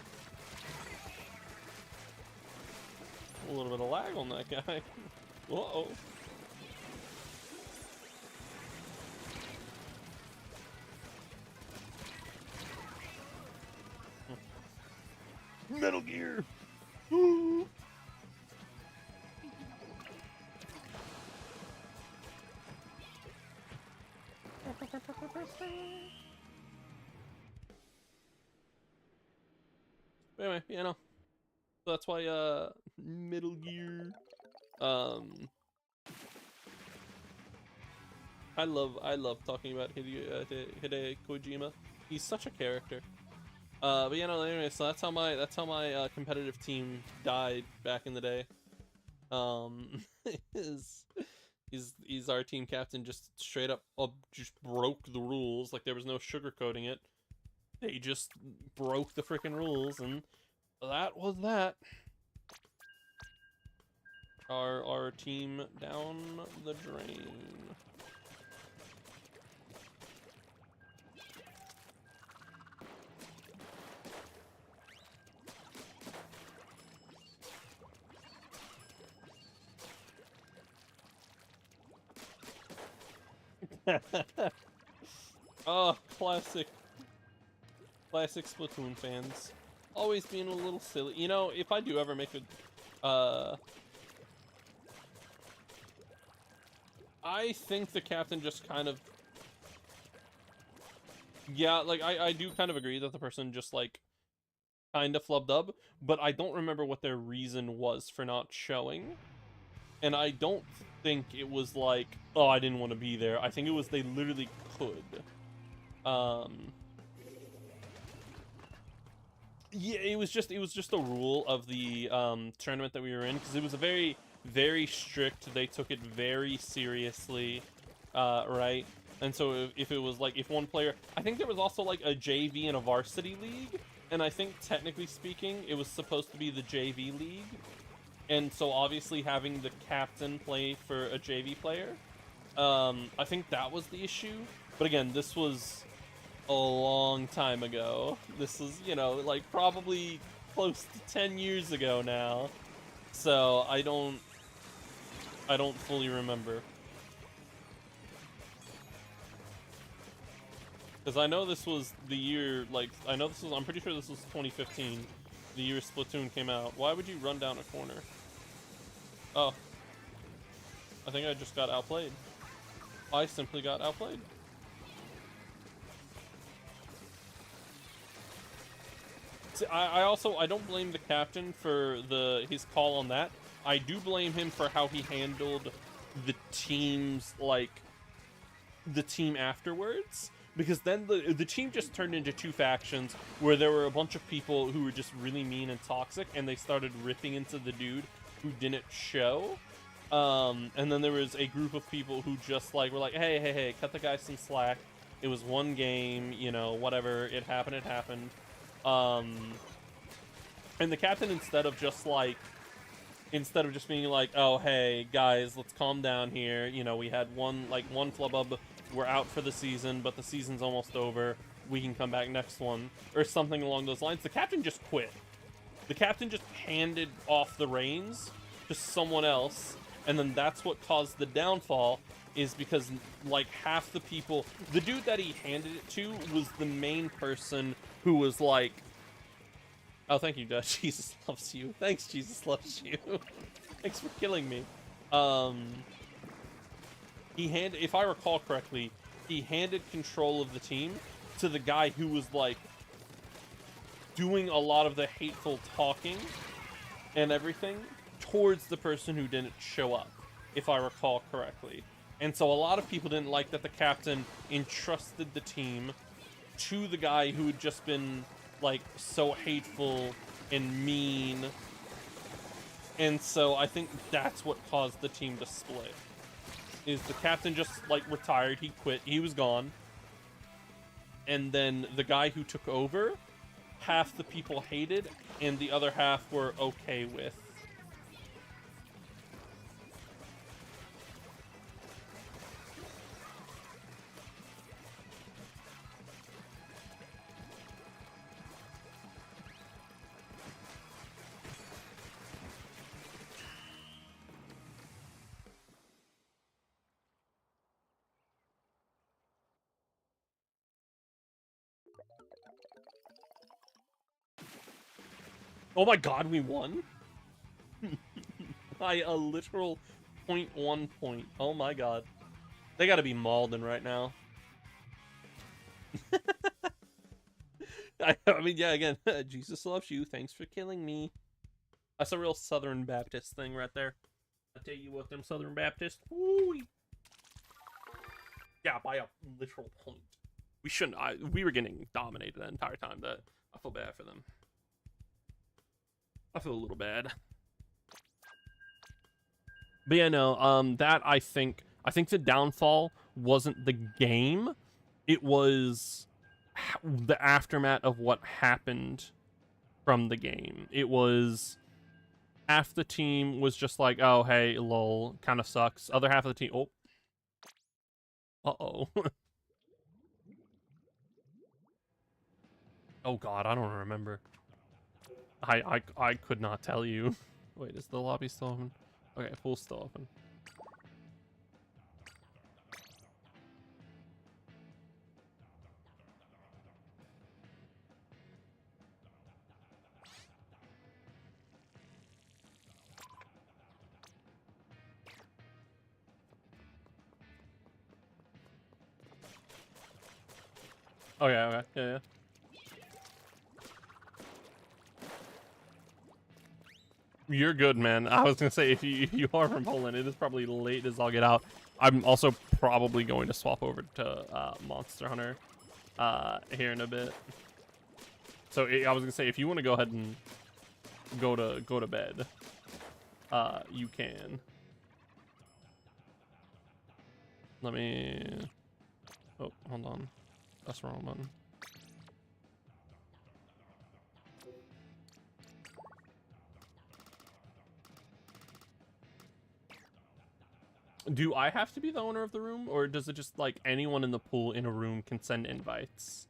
A little bit of lag on that guy. Uh-oh. Metal Gear! Anyway, you know. So that's why Metal Gear I love talking about Hideo Kojima. He's such a character. But you know, anyway, so that's how my competitive team died back in the day. Is our team captain just straight up just broke the rules, like there was no sugarcoating it. They just broke the freaking rules, and that was that. Our team down the drain. Oh, classic Splatoon fans. Always being a little silly. You know, if I do ever make a I think the captain just kind of, yeah, like I do kind of agree that the person just like kind of flubbed up, but I don't remember what their reason was for not showing. And I don't think it was like, oh, I didn't want to be there. I think it was they literally could. Yeah, it was just a rule of the tournament that we were in, because it was a very strict. They took it very seriously, right? And so if it was like, if one player, I think there was also like a JV and a varsity league, and I think technically speaking it was supposed to be the JV league. And so obviously having the captain play for a JV player, I think that was the issue. But again, this was a long time ago. This is, you know, like probably close to 10 years ago now. So I don't fully remember. Because I know this was the year, like, I'm pretty sure this was 2015, the year Splatoon came out. Why would you run down a corner? Oh. I think I just got outplayed. I simply got outplayed. See, I don't blame the captain for his call on that. I do blame him for how he handled the team's, like, the team afterwards. Because then the team just turned into 2 factions where there were a bunch of people who were just really mean and toxic, and they started ripping into the dude who didn't show. And then there was a group of people who just like were like, hey, cut the guy some slack. It was one game, you know, whatever. It happened, it happened. And the captain, instead of just being like, oh, hey, guys, let's calm down here. You know, we had one flubub. We're out for the season, but the season's almost over. We can come back next one. Or something along those lines. The captain just quit. The captain just handed off the reins to someone else. And then that's what caused the downfall, is because, like, half the people... The dude that he handed it to was the main person who was like... Oh, thank you, Jesus loves you. Thanks, Jesus loves you. Thanks for killing me. If I recall correctly, he handed control of the team to the guy who was, like, doing a lot of the hateful talking and everything towards the person who didn't show up, if I recall correctly. And so a lot of people didn't like that the captain entrusted the team to the guy who had just been, like, so hateful and mean. And so I think that's what caused the team to split. Is the captain just, like, retired, he quit, he was gone. And then the guy who took over, half the people hated, and the other half were okay with. Oh my god, we won? By a literal 0.1 point. Oh my god. They gotta be Malden right now. I mean, yeah, again, Jesus loves you. Thanks for killing me. That's a real Southern Baptist thing right there. I tell you what, them Southern Baptists. Woo! Yeah, by a literal point. We shouldn't. We were getting dominated the entire time. That I feel bad for them. I feel a little bad. But yeah, no, that I think the downfall wasn't the game. It was the aftermath of what happened from the game. It was half the team was just like, oh, hey, lol, kind of sucks. Other half of the team, oh. Uh-oh. Oh god, I don't remember. I could not tell you. Wait, is the lobby still open? Okay, pool's still open. Okay, yeah. You're good, man. I was gonna say, if you are from Poland, it is probably late as all get out. I'm also probably going to swap over to Monster Hunter here in a bit. So I was gonna say, if you want to go ahead and go to bed, you can. Let me. Oh, hold on. That's the wrong button. Do I have to be the owner of the room, or does it just, like, anyone in the pool in a room can send invites?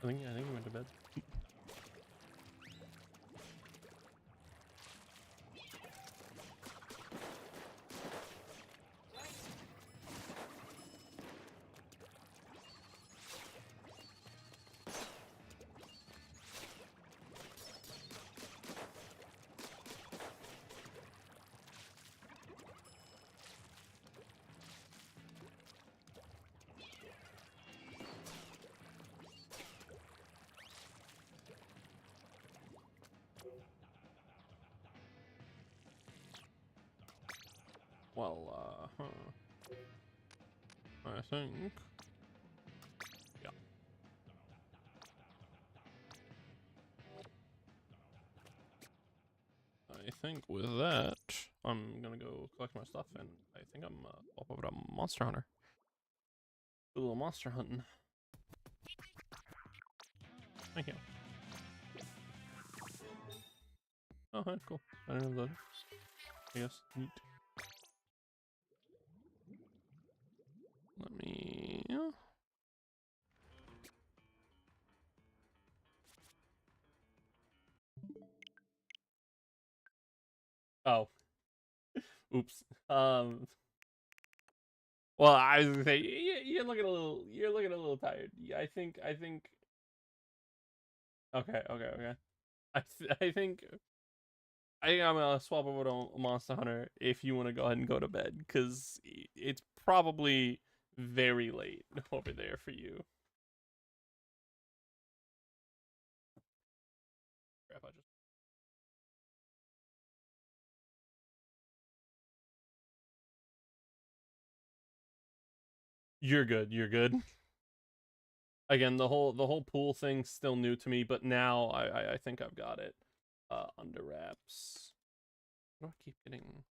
I think he went to bed. Well, I think, yeah. I think with that, I'm gonna go collect my stuff, and I think I'm up over to Monster Hunter. Do a little monster hunting. Thank you. Oh, hi, cool. I didn't know that. I guess. Neat. Let me. Oh. Oops. Well, I was gonna say you're looking a little tired. I think. Okay. I think I'm gonna swap over to Monster Hunter if you want to go ahead and go to bed, because it's probably very late over there for you. Crap, You're good. You're good. Again, the whole pool thing's still new to me, but now I think I've got it under wraps. What do I keep getting?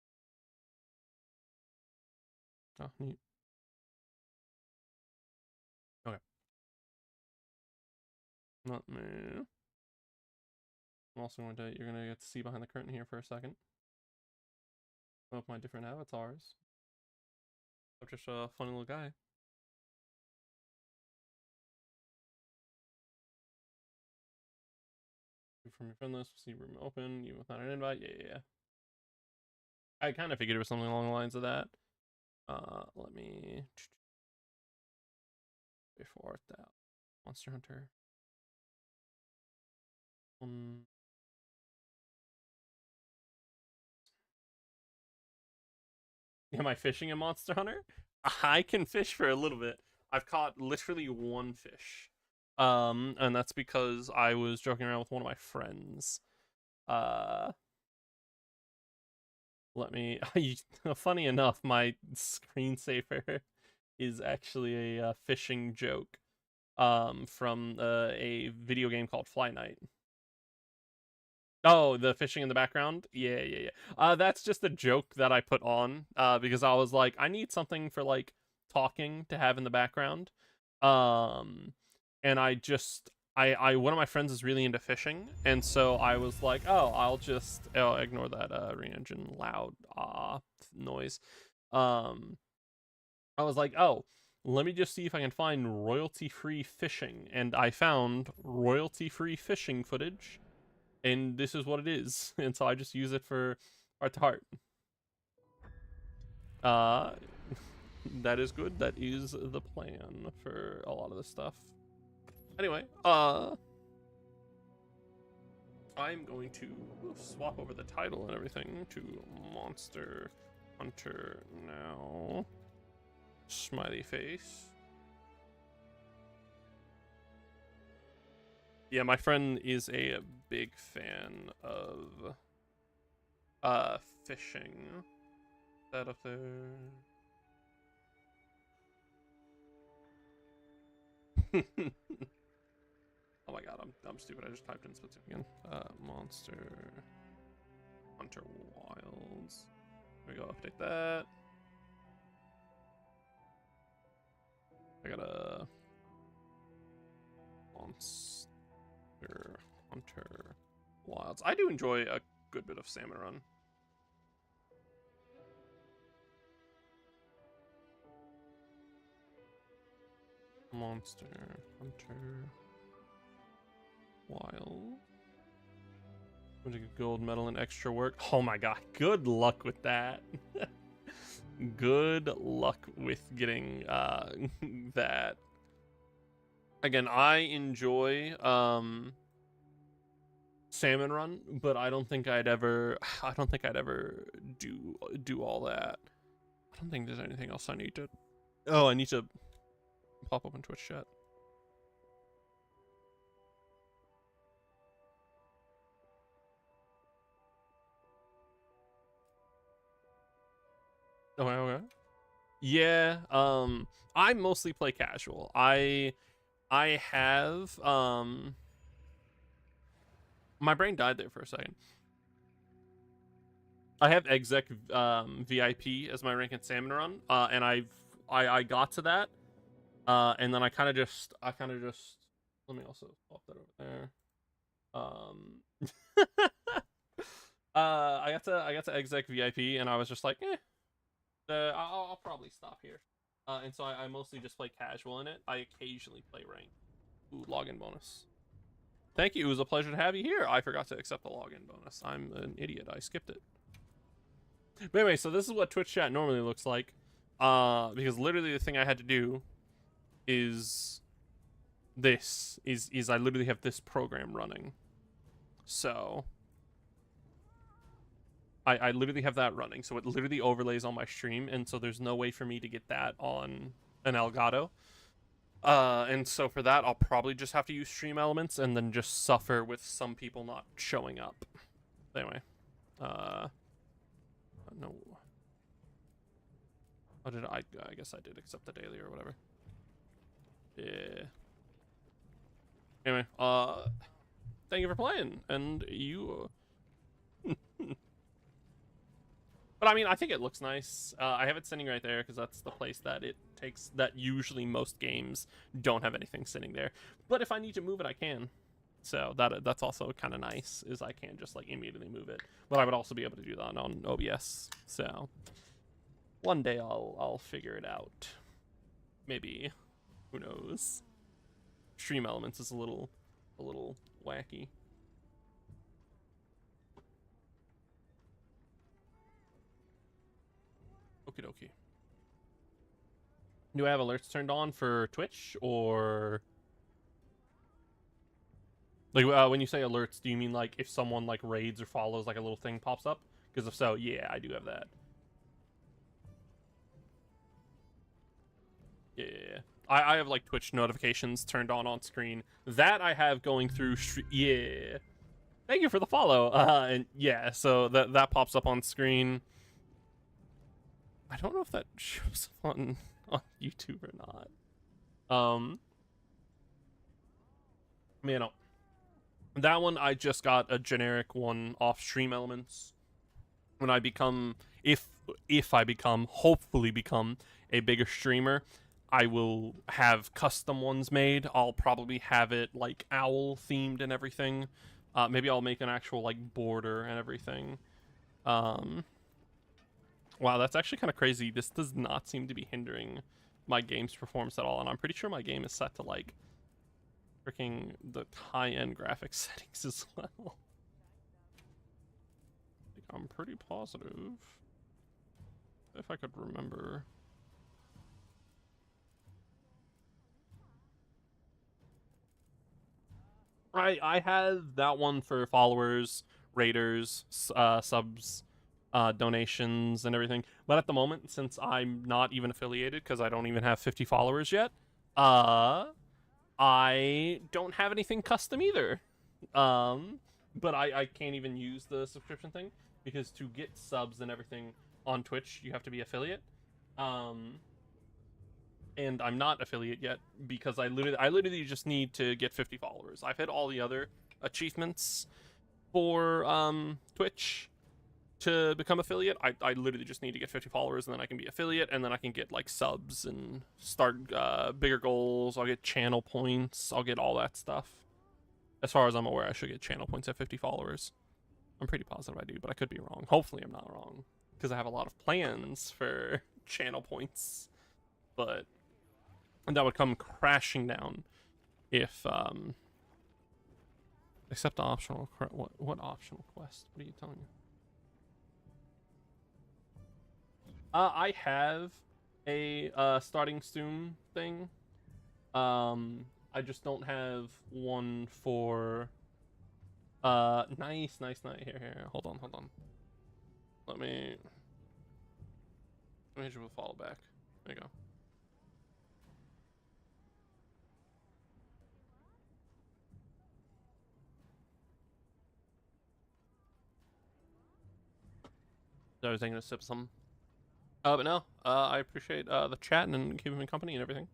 Oh, neat. Okay. Not me. I'm also you're gonna get to see behind the curtain here for a second of my different avatars. I'm just a funny little guy. From your friend list, see room open, you without an invite. Yeah. I kind of figured it was something along the lines of that. Let me before that Monster Hunter. Am I fishing in Monster Hunter? I can fish for a little bit. I've caught literally one fish. And that's because I was joking around with one of my friends. Uh, Let me. Funny enough, my screensaver is actually a fishing joke. From a video game called Fly Night. Oh, the fishing in the background? Yeah. That's just a joke that I put on, because I was like, I need something for, like, talking to have in the background. And one of my friends is really into fishing, and so I was like, oh, ignore that re-engine loud noise. I was like, oh, let me just see if I can find royalty-free fishing, and I found royalty-free fishing footage, and this is what it is. And so I just use it for heart to heart. That is good. That is the plan for a lot of this stuff. Anyway, I'm going to swap over the title and everything to Monster Hunter now. Smiley face. Yeah, my friend is a big fan of fishing. That up there. Oh my god, I'm stupid. I just typed in Splatoon again. Monster Hunter Wilds. There we go, update that. I got a Monster Hunter Wilds. I do enjoy a good bit of Salmon Run. Monster Hunter while. Gold medal and extra work. Oh my god, good luck with that. Good luck with getting that. Again, I enjoy Salmon Run, but I don't think I'd ever do all that. I don't think there's anything else I need to. Oh, I need to pop open Twitch chat. Okay. Yeah, I mostly play casual. I have my brain died there for a second. I have exec VIP as my rank in Salmon Run, and I got to that, and then I kind of just let me also pop that over there. I got to exec VIP, and I was just like, I'll probably stop here. And so I mostly just play casual in it. I occasionally play rank. Ooh, login bonus. Thank you. It was a pleasure to have you here. I forgot to accept the login bonus. I'm an idiot. I skipped it. But anyway, so this is what Twitch chat normally looks like. Because literally the thing I had to do is this. Is I literally have this program running. So I literally have that running. So it literally overlays on my stream. And so there's no way for me to get that on an Elgato. And so for that, I'll probably just have to use Stream Elements and then just suffer with some people not showing up. Anyway, no. Oh, did I guess I did accept the daily or whatever. Yeah. Anyway, thank you for playing, and you. But I mean, I think it looks nice. I have it sitting right there because that's the place that it takes. That usually most games don't have anything sitting there. But if I need to move it, I can. So that's also kind of nice. Is I can just like immediately move it. But I would also be able to do that on OBS. So one day I'll figure it out. Maybe. Who knows? Stream Elements is a little wacky. Okie dokie. Do I have alerts turned on for Twitch, or like when you say alerts, do you mean like if someone like raids or follows, like a little thing pops up? Because if so, yeah, I do have that. Yeah, I have like Twitch notifications turned on screen. That I have going through. Yeah, thank you for the follow. And yeah, so that pops up on screen. I don't know if that shows up on YouTube or not. You know, that one I just got a generic one off Stream Elements. When I become, if I become, hopefully become a bigger streamer, I will have custom ones made. I'll probably have it like owl themed and everything. Maybe I'll make an actual like border and everything. Wow, that's actually kind of crazy. This does not seem to be hindering my game's performance at all, and I'm pretty sure my game is set to like freaking the high-end graphics settings as well. Like, I'm pretty positive, if I could remember. I have that one for followers, raiders, subs, donations and everything, but at the moment, since I'm not even affiliated because I don't even have 50 followers yet, I don't have anything custom either. But I can't even use the subscription thing because to get subs and everything on Twitch you have to be affiliate, and I'm not affiliate yet because I literally just need to get 50 followers. I've hit all the other achievements for Twitch to become affiliate. I literally just need to get 50 followers and then I can be affiliate, and then I can get like subs and start bigger goals. I'll get channel points. I'll get all that stuff. As far as I'm aware, I should get channel points at 50 followers. I'm pretty positive I do, but I could be wrong. Hopefully I'm not wrong because I have a lot of plans for channel points, but that would come crashing down if Accept optional. What optional quest? What are you telling me? I have a starting soon thing. I just don't have one for. Nice. Here. Hold on. Let me do a follow back. There you go. I was thinking to sip some. But no, I appreciate the chat and keeping me company and everything.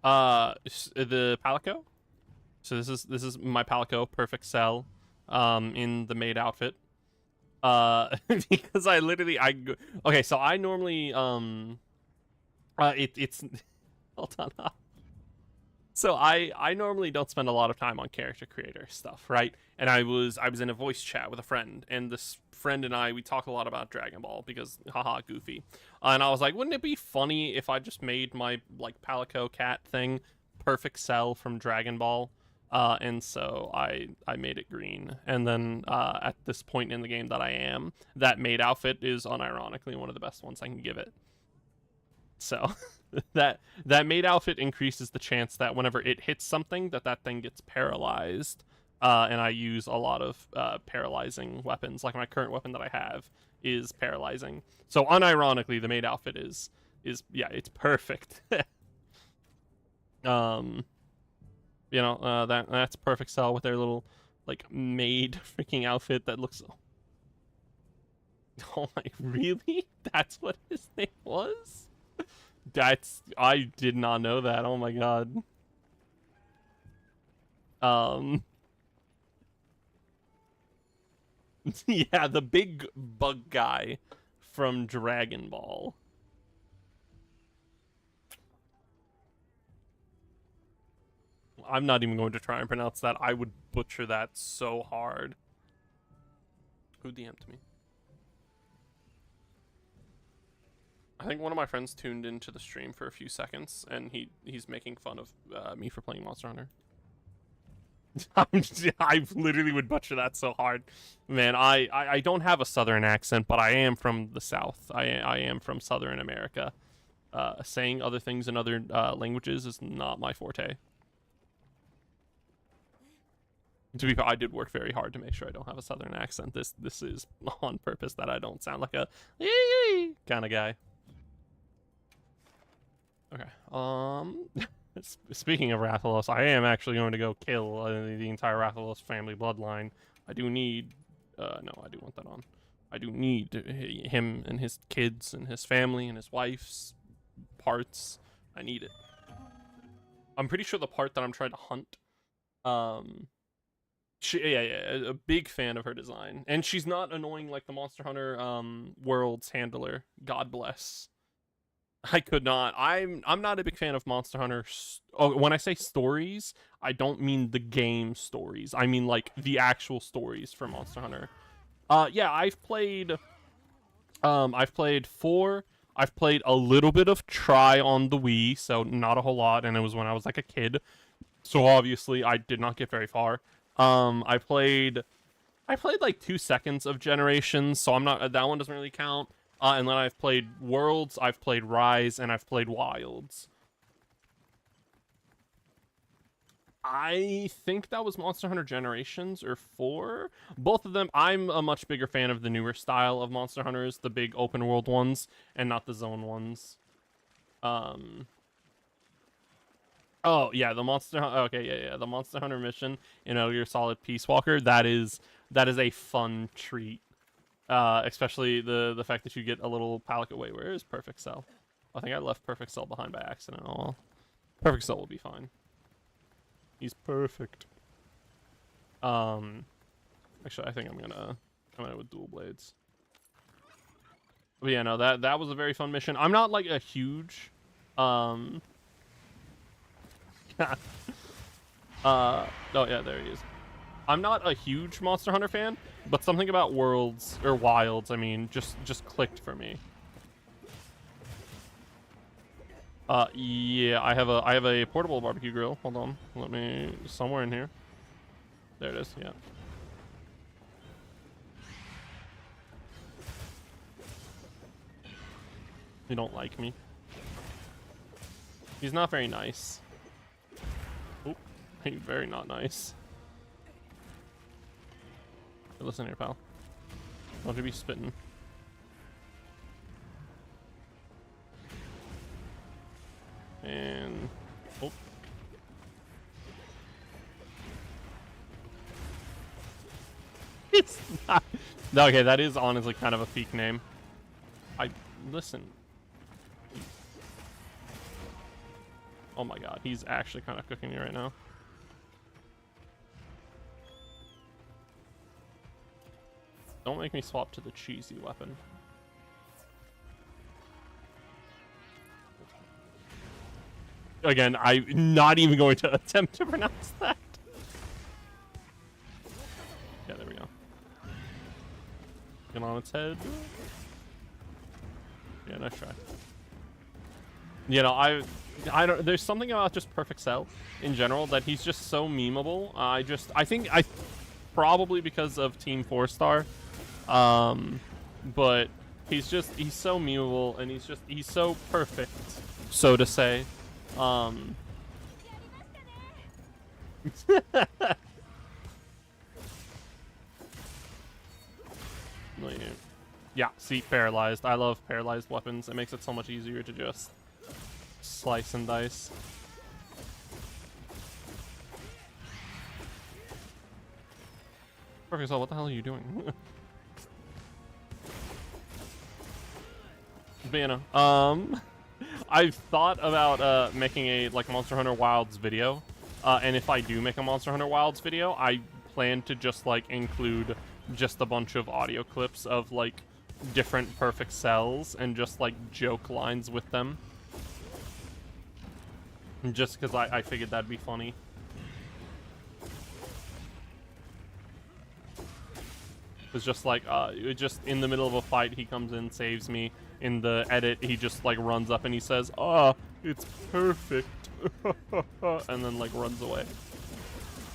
The Palico. So this is my Palico perfect cell, in the maid outfit. Because okay, so I normally it's hold on. So I normally don't spend a lot of time on character creator stuff, right? And I was in a voice chat with a friend, and this friend and we talk a lot about Dragon Ball because haha goofy. And I was like, wouldn't it be funny if I just made my like Palico cat thing perfect cell from Dragon Ball? And so I made it green, and then at this point in the game that maid outfit is unironically one of the best ones I can give it. So that maid outfit increases the chance that whenever it hits something, that thing gets paralyzed. And I use a lot of paralyzing weapons. Like my current weapon that I have is paralyzing. So unironically, the maid outfit is yeah, it's perfect. You know, that's perfect cell with their little like maid freaking outfit that looks. Oh my, really? That's what his name was? I did not know that. Oh my god. Yeah, the big bug guy from Dragon Ball. I'm not even going to try and pronounce that. I would butcher that so hard. Who DM'd me? I think one of my friends tuned into the stream for a few seconds, and he's making fun of me for playing Monster Hunter. I literally would butcher that so hard. Man, I don't have a southern accent, but I am from the South. I am from Southern America. Saying other things in other languages is not my forte. To be fair, I did work very hard to make sure I don't have a southern accent. This is on purpose, that I don't sound like a kind of guy. Okay. Speaking of Rathalos, I am actually going to go kill the entire Rathalos family bloodline. I do need no, I do want that on. I do need him and his kids and his family and his wife's parts. I need it. I'm pretty sure the part that I'm trying to hunt, yeah, a big fan of her design, and she's not annoying like the Monster Hunter Worlds handler. God bless. I could not. I'm not a big fan of Monster Hunter. Oh, when I say stories, I don't mean the game stories. I mean like the actual stories for Monster Hunter. Yeah, I've played 4. I've played a little bit of Try on the Wii, so not a whole lot, and it was when I was like a kid. So obviously I did not get very far. I played like 2 seconds of Generations, so I'm not, that one doesn't really count. And then I've played Worlds, I've played Rise, and I've played Wilds. I think that was Monster Hunter Generations or 4. Both of them, I'm a much bigger fan of the newer style of Monster Hunters, the big open world ones, and not the zone ones. Oh yeah, the Monster. Okay, yeah, the Monster Hunter mission in Metal Gear Solid Peace Walker. That is a fun treat. Especially the fact that you get a little Palico. Wait, where is Perfect Cell? I think I left Perfect Cell behind by accident. Oh well. Perfect Cell will be fine. He's perfect. Actually, I think I'm gonna with dual blades. But yeah, no, that was a very fun mission. I'm not like a huge, oh yeah, there he is. I'm not a huge Monster Hunter fan, but something about Worlds or Wilds, I mean, just clicked for me. Yeah, I have a portable barbecue grill. Hold on, let me somewhere in here. There it is, yeah. You don't like me. He's not very nice. Oh, he's very not nice. Hey, listen here, pal. Don't you be spitting. And... oh. It's not... okay, that is honestly kind of a peak name. Listen. Oh my god, he's actually kind of cooking me right now. Don't make me swap to the cheesy weapon. Again, I'm not even going to attempt to pronounce that. Yeah, there we go. Get on its head. Yeah, nice try. You know, I don't. There's something about just Perfect Cell in general that he's just so memeable. I think probably because of Team 4-Star, but he's so memeable and he's so perfect, so to say. Yeah, see, paralyzed. I love paralyzed weapons. It makes it so much easier to just slice and dice. Perfect Cell, what the hell are you doing? But you know, I've thought about making a Monster Hunter Wilds video, and if I do make a Monster Hunter Wilds video, I plan to just include just a bunch of audio clips of different Perfect Cells and just joke lines with them. Just because I figured that'd be funny. It's just just in the middle of a fight, he comes in, saves me. In the edit, he just runs up and he says, "Ah, it's perfect," and then runs away.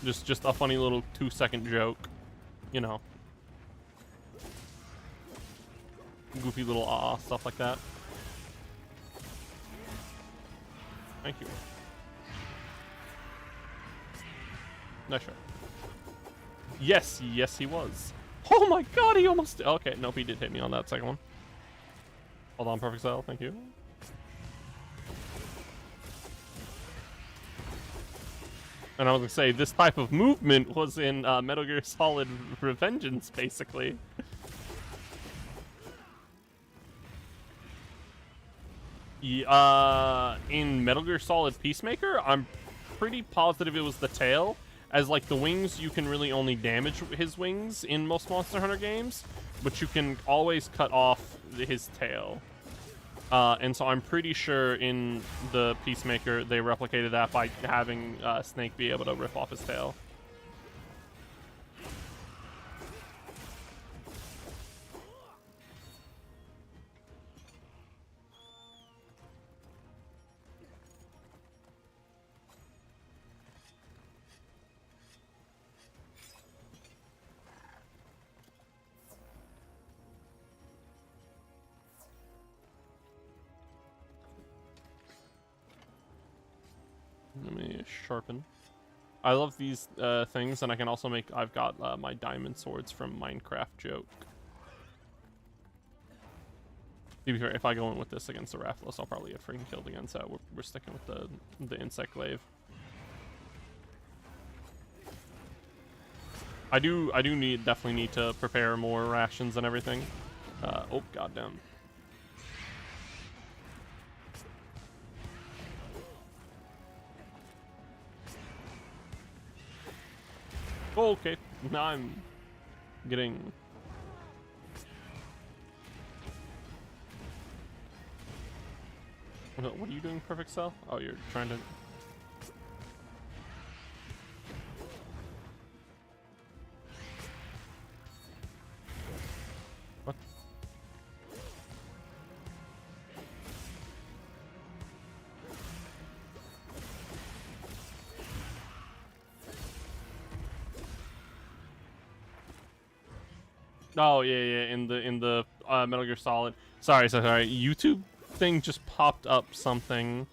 Just a funny little 2-second joke, you know. Goofy little stuff like that. Thank you. Nice shot. Yes, yes he was. Oh my god, he almost... okay, nope, he did hit me on that second one. Hold on, Perfect Cell, thank you. And I was gonna say, this type of movement was in Metal Gear Solid Revengeance, basically. In Metal Gear Solid Peacemaker, I'm pretty positive it was the tail. As the wings, you can really only damage his wings in most Monster Hunter games, but you can always cut off his tail. And so I'm pretty sure in the Peacemaker, they replicated that by having Snake be able to rip off his tail. Let me sharpen. I love these things, and I can also make... I've got my diamond swords from Minecraft joke. To be fair, if I go in with this against the Rathalos, I'll probably get freaking killed again, so we're sticking with the insect glaive. I do definitely need to prepare more rations and everything. Oh, goddamn. Oh, okay. Now I'm getting... What are you doing, Perfect Cell? Oh, you're trying to... What? Oh yeah, yeah, in the Metal Gear Solid. Sorry. YouTube thing just popped up something,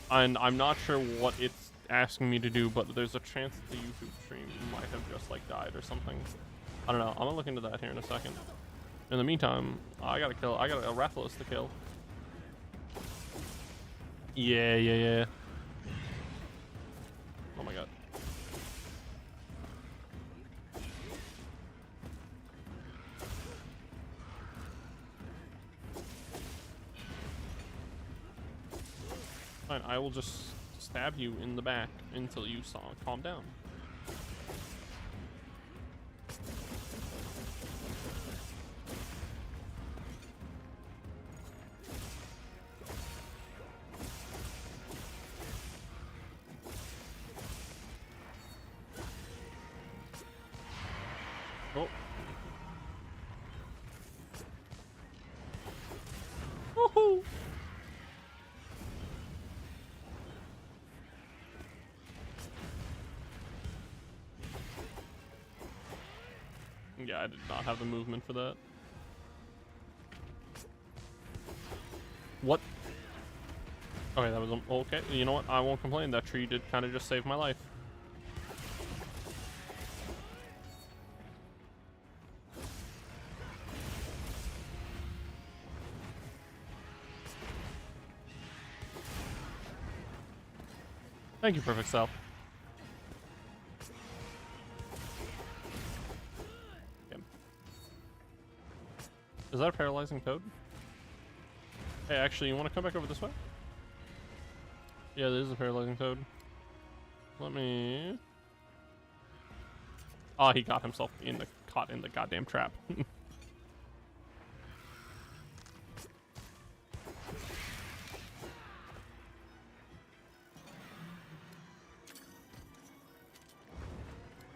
and I'm not sure what it's asking me to do, but there's a chance that the YouTube stream might have just like died or something. I don't know. I'm gonna look into that here in a second. In the meantime, I got a Rathalos to kill. Yeah. Oh my god. Fine, I will just stab you in the back until you calm down. Oh. Woohoo! Yeah, I did not have the movement for that. What? Okay, that was okay. You know what? I won't complain. That tree did kind of just save my life. Thank you, Perfect Cell. Okay. Is that a paralyzing toad? Hey, actually, you want to come back over this way? Yeah, there is a paralyzing toad. Let me... Oh, he got himself caught in the goddamn trap.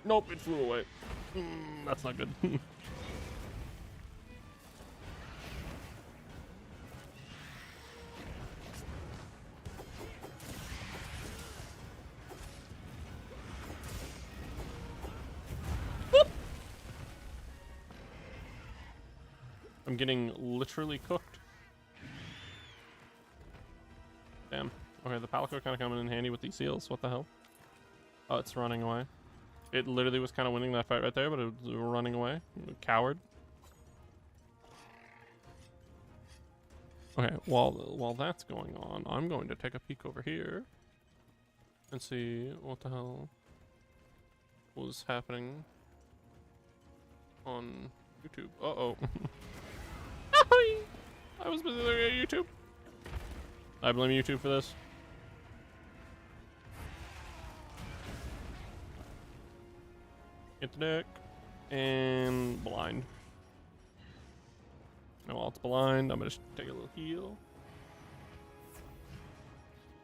Nope, it flew away. That's not good. I'm getting literally cooked. Damn. Okay, the Palico kind of coming in handy with these seals. What the hell? Oh, it's running away. It literally was kind of winning that fight right there, but it was running away. Coward. Okay, while that's going on, I'm going to take a peek over here and see what the hell was happening on YouTube. Uh-oh. I was busy looking at YouTube. I blame YouTube for this. Get the deck. And blind. And while it's blind, I'm gonna just take a little heal.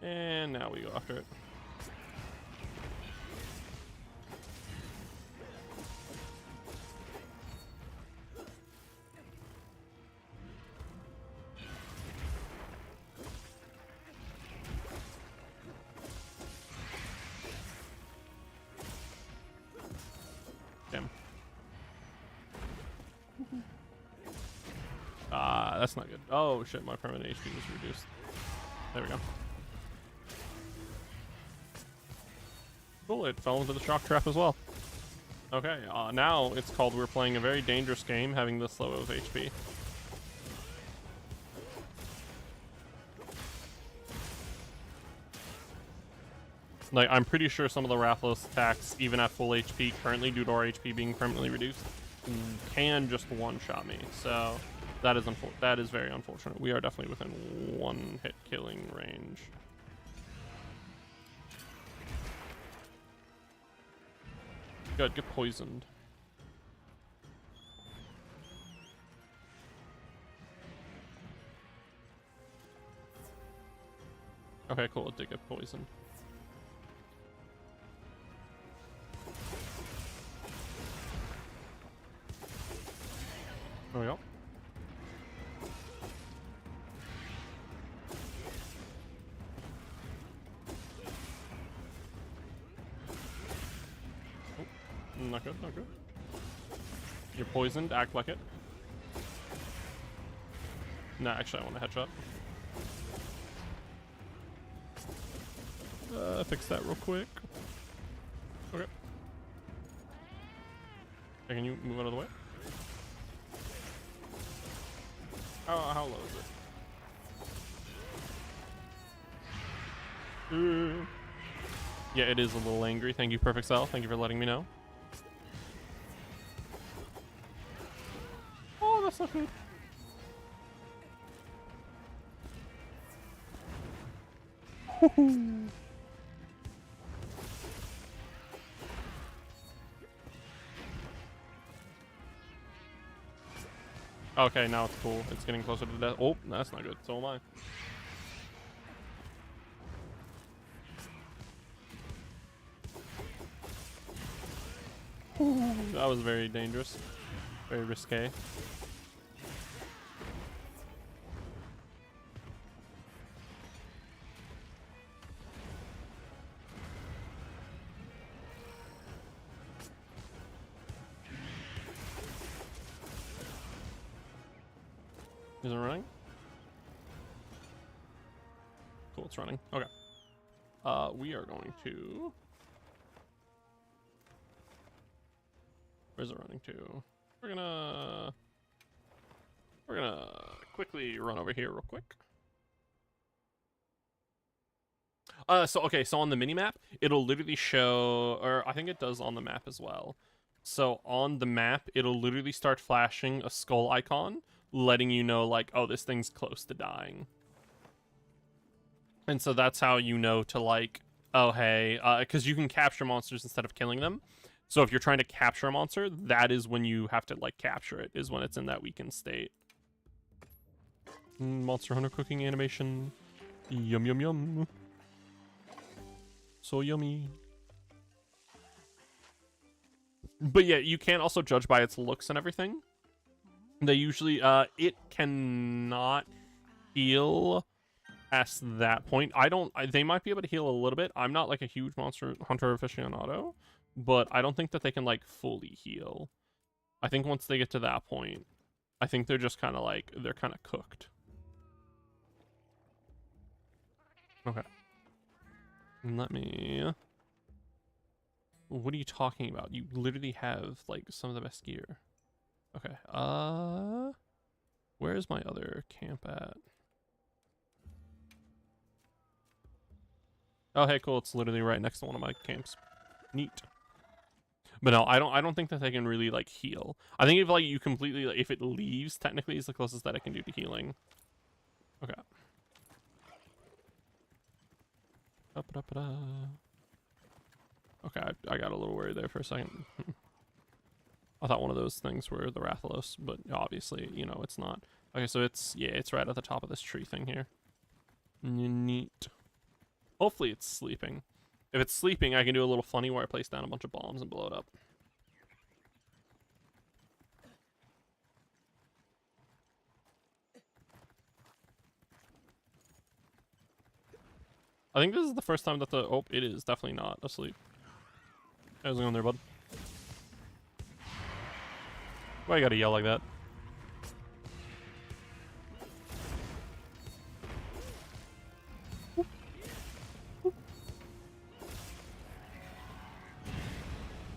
And now we go after it. Damn. That's not good. Oh shit, my permanent HP was reduced. There we go. Cool, it fell into the shock trap as well. Okay, now it's called we're playing a very dangerous game having this low of HP. Like, I'm pretty sure some of the Rathalos attacks, even at full HP currently, due to our HP being permanently reduced, can just one-shot me. So that is very unfortunate. We are definitely within one hit killing range. Good, get poisoned. Okay, cool, it did get poisoned. There we go. Oh, not good, not good. You're poisoned. Act like it. No, actually, I want a headshot. Fix that real quick. Okay. Hey, can you move out of the way? How low is it? Yeah, it is a little angry. Thank you, Perfect Cell. Thank you for letting me know. Oh, that's not good. Okay, now it's cool. It's getting closer to death. Oh, that's not good. So am I. That was very dangerous. Very risque. Is it running? Cool, it's running. Okay. We are going to... Where's it running to? We're gonna quickly run over here real quick. So on the minimap, it'll literally show, or I think it does on the map as well. So on the map, it'll literally start flashing a skull icon, letting you know, like, oh, this thing's close to dying. And so that's how you know to, like, oh, hey, because you can capture monsters instead of killing them. So if you're trying to capture a monster, that is when you have to, like, capture it, is when it's in that weakened state. Monster Hunter cooking animation. Yum, yum, yum. So yummy. But yeah, you can also judge by its looks and everything. They usually, it cannot heal past that point. They might be able to heal a little bit. I'm not like a huge Monster Hunter aficionado, but I don't think that they can like fully heal. I think once they get to that point, I think they're just kind of like, they're kind of cooked. Okay. Let me... What are you talking about? You literally have like some of the best gear. Okay. Where's my other camp at? Oh, hey, cool. It's literally right next to one of my camps. Neat. But no, I don't think that they can really like heal. I think if like you completely, like, if it leaves, technically is the closest that it can do to healing. Okay. Okay, I got a little worried there for a second. I thought one of those things were the Rathalos, but obviously, you know, it's not. Okay, so it's, yeah, it's right at the top of this tree thing here. Neat. Hopefully it's sleeping. If it's sleeping, I can do a little funny where I place down a bunch of bombs and blow it up. I think this is the first time that the... Oh, it is definitely not asleep. How's it going there, bud? Why you gotta yell like that?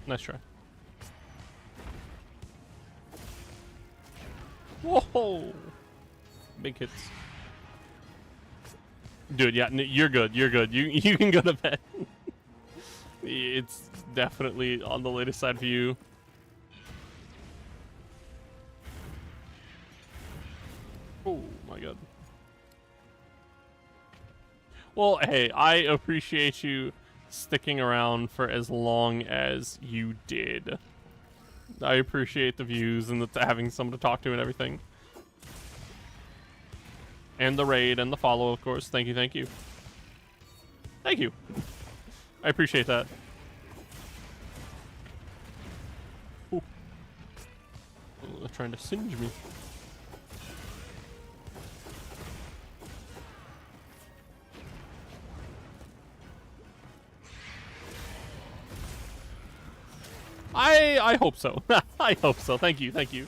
Nice try. Whoa! Big hits. Dude, yeah, you're good. You're good. You can go to bed. It's definitely on the latest side for you. Oh my god. Well, hey, I appreciate you sticking around for as long as you did. I appreciate the views and having someone to talk to and everything. And the raid and the follow, of course. Thank you, thank you. Thank you. I appreciate that. Ooh. Oh, they're trying to singe me. I hope so. I hope so. Thank you. Thank you.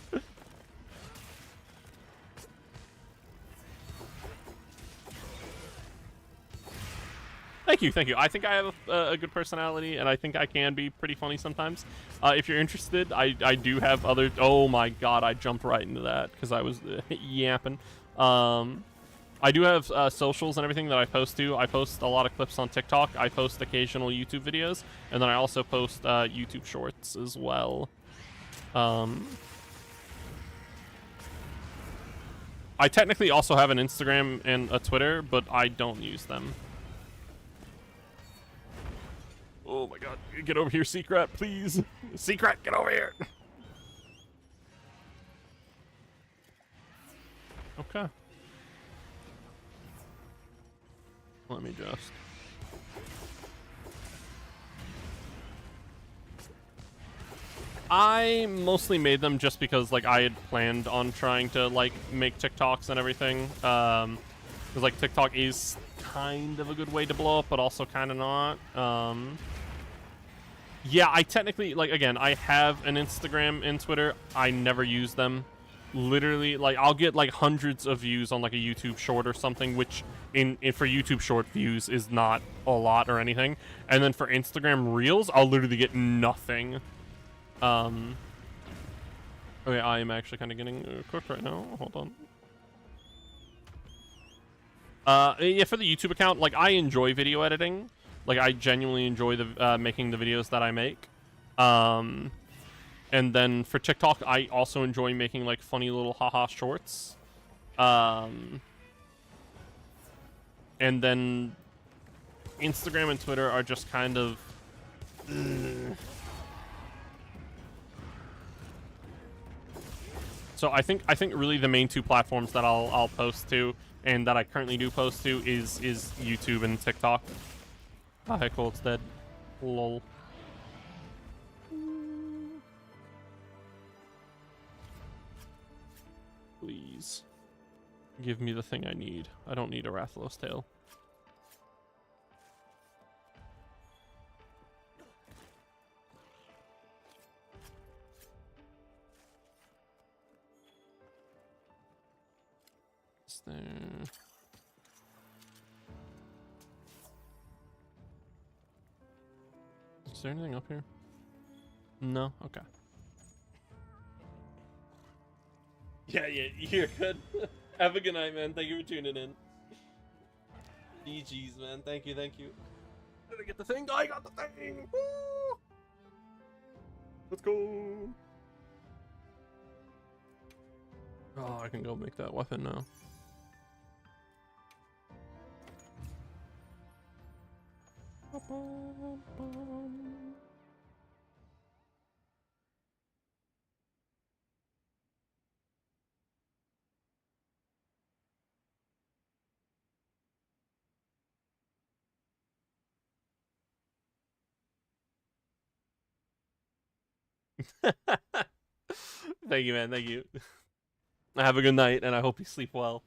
Thank you. I think I have a good personality, and I think I can be pretty funny sometimes. If you're interested, I do have other... Oh my god, I jumped right into that because I was yapping. I do have socials and everything that I post to. I post a lot of clips on TikTok. I post occasional YouTube videos, and then I also post YouTube shorts as well. I technically also have an Instagram and a Twitter, but I don't use them. Oh my god, get over here, Secret, please. Secret, get over here. Okay. Let me just... I mostly made them just because, like, I had planned on trying to, like, make TikToks and everything. Because, like, TikTok is kind of a good way to blow up, but also kind of not. Yeah, I technically, like, again, I have an Instagram and Twitter. I never use them. Literally, like, I'll get, like, hundreds of views on, like, a YouTube short or something, which for YouTube short views is not a lot or anything. And then for Instagram Reels, I'll literally get nothing. Okay, I am actually kind of getting cooked right now. Hold on. Yeah, for the YouTube account, like, I enjoy video editing. Like, I genuinely enjoy the making the videos that I make. And then for TikTok, I also enjoy making, like, funny little haha shorts. And then Instagram and Twitter are just kind of... So I think really the main two platforms that I'll post to, and that I currently do post to, is YouTube and TikTok. Oh, heck, cool, it's dead. Lol. Please. Give me the thing I need. I don't need a Rathalos tail. Is there... Is there anything up here? No? Okay. Yeah, you're good. Have a good night, man. Thank you for tuning in. GG's, man. Thank you. Did I get the thing? I got the thing! Woo! Let's go! Oh, I can go make that weapon now. Thank you, man. Thank you. Have a good night, and I hope you sleep well.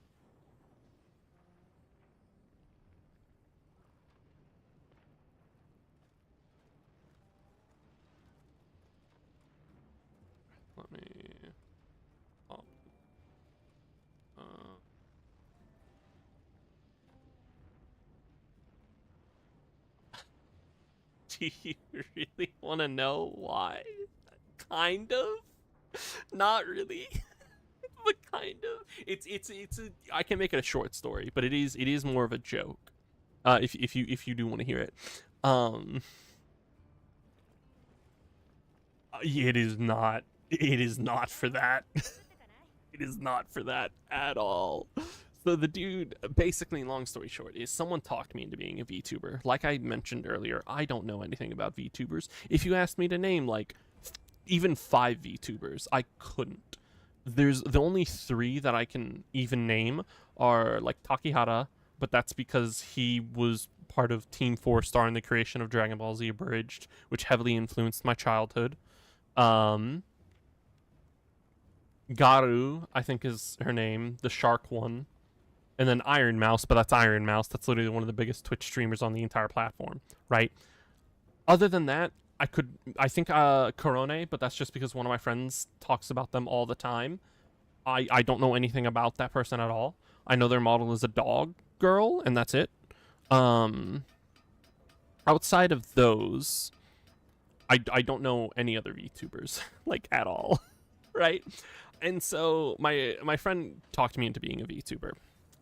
Let me... Oh. Do you really want to know why? Kind of? Not really. But kind of. It's a... I can make it a short story, but it is more of a joke. If you do want to hear it. It is not for that. It is not for that at all. So the dude, basically, long story short, is someone talked me into being a VTuber. Like I mentioned earlier, I don't know anything about VTubers. If you asked me to name, like, even 5 VTubers, I couldn't. There's the only 3 that I can even name are, like, Takihara, but that's because he was part of Team 4-Star in the creation of Dragon Ball Z Abridged, which heavily influenced my childhood. Garu, I think is her name, the shark one. And then Iron Mouse, but that's Iron Mouse. That's literally one of the biggest Twitch streamers on the entire platform, right? Other than that, I think Corone, but that's just because one of my friends talks about them all the time. I don't know anything about that person at all. I know their model is a dog girl, and that's it. Um, Outside of those, I don't know any other VTubers like at all, right? And so my friend talked me into being a VTuber,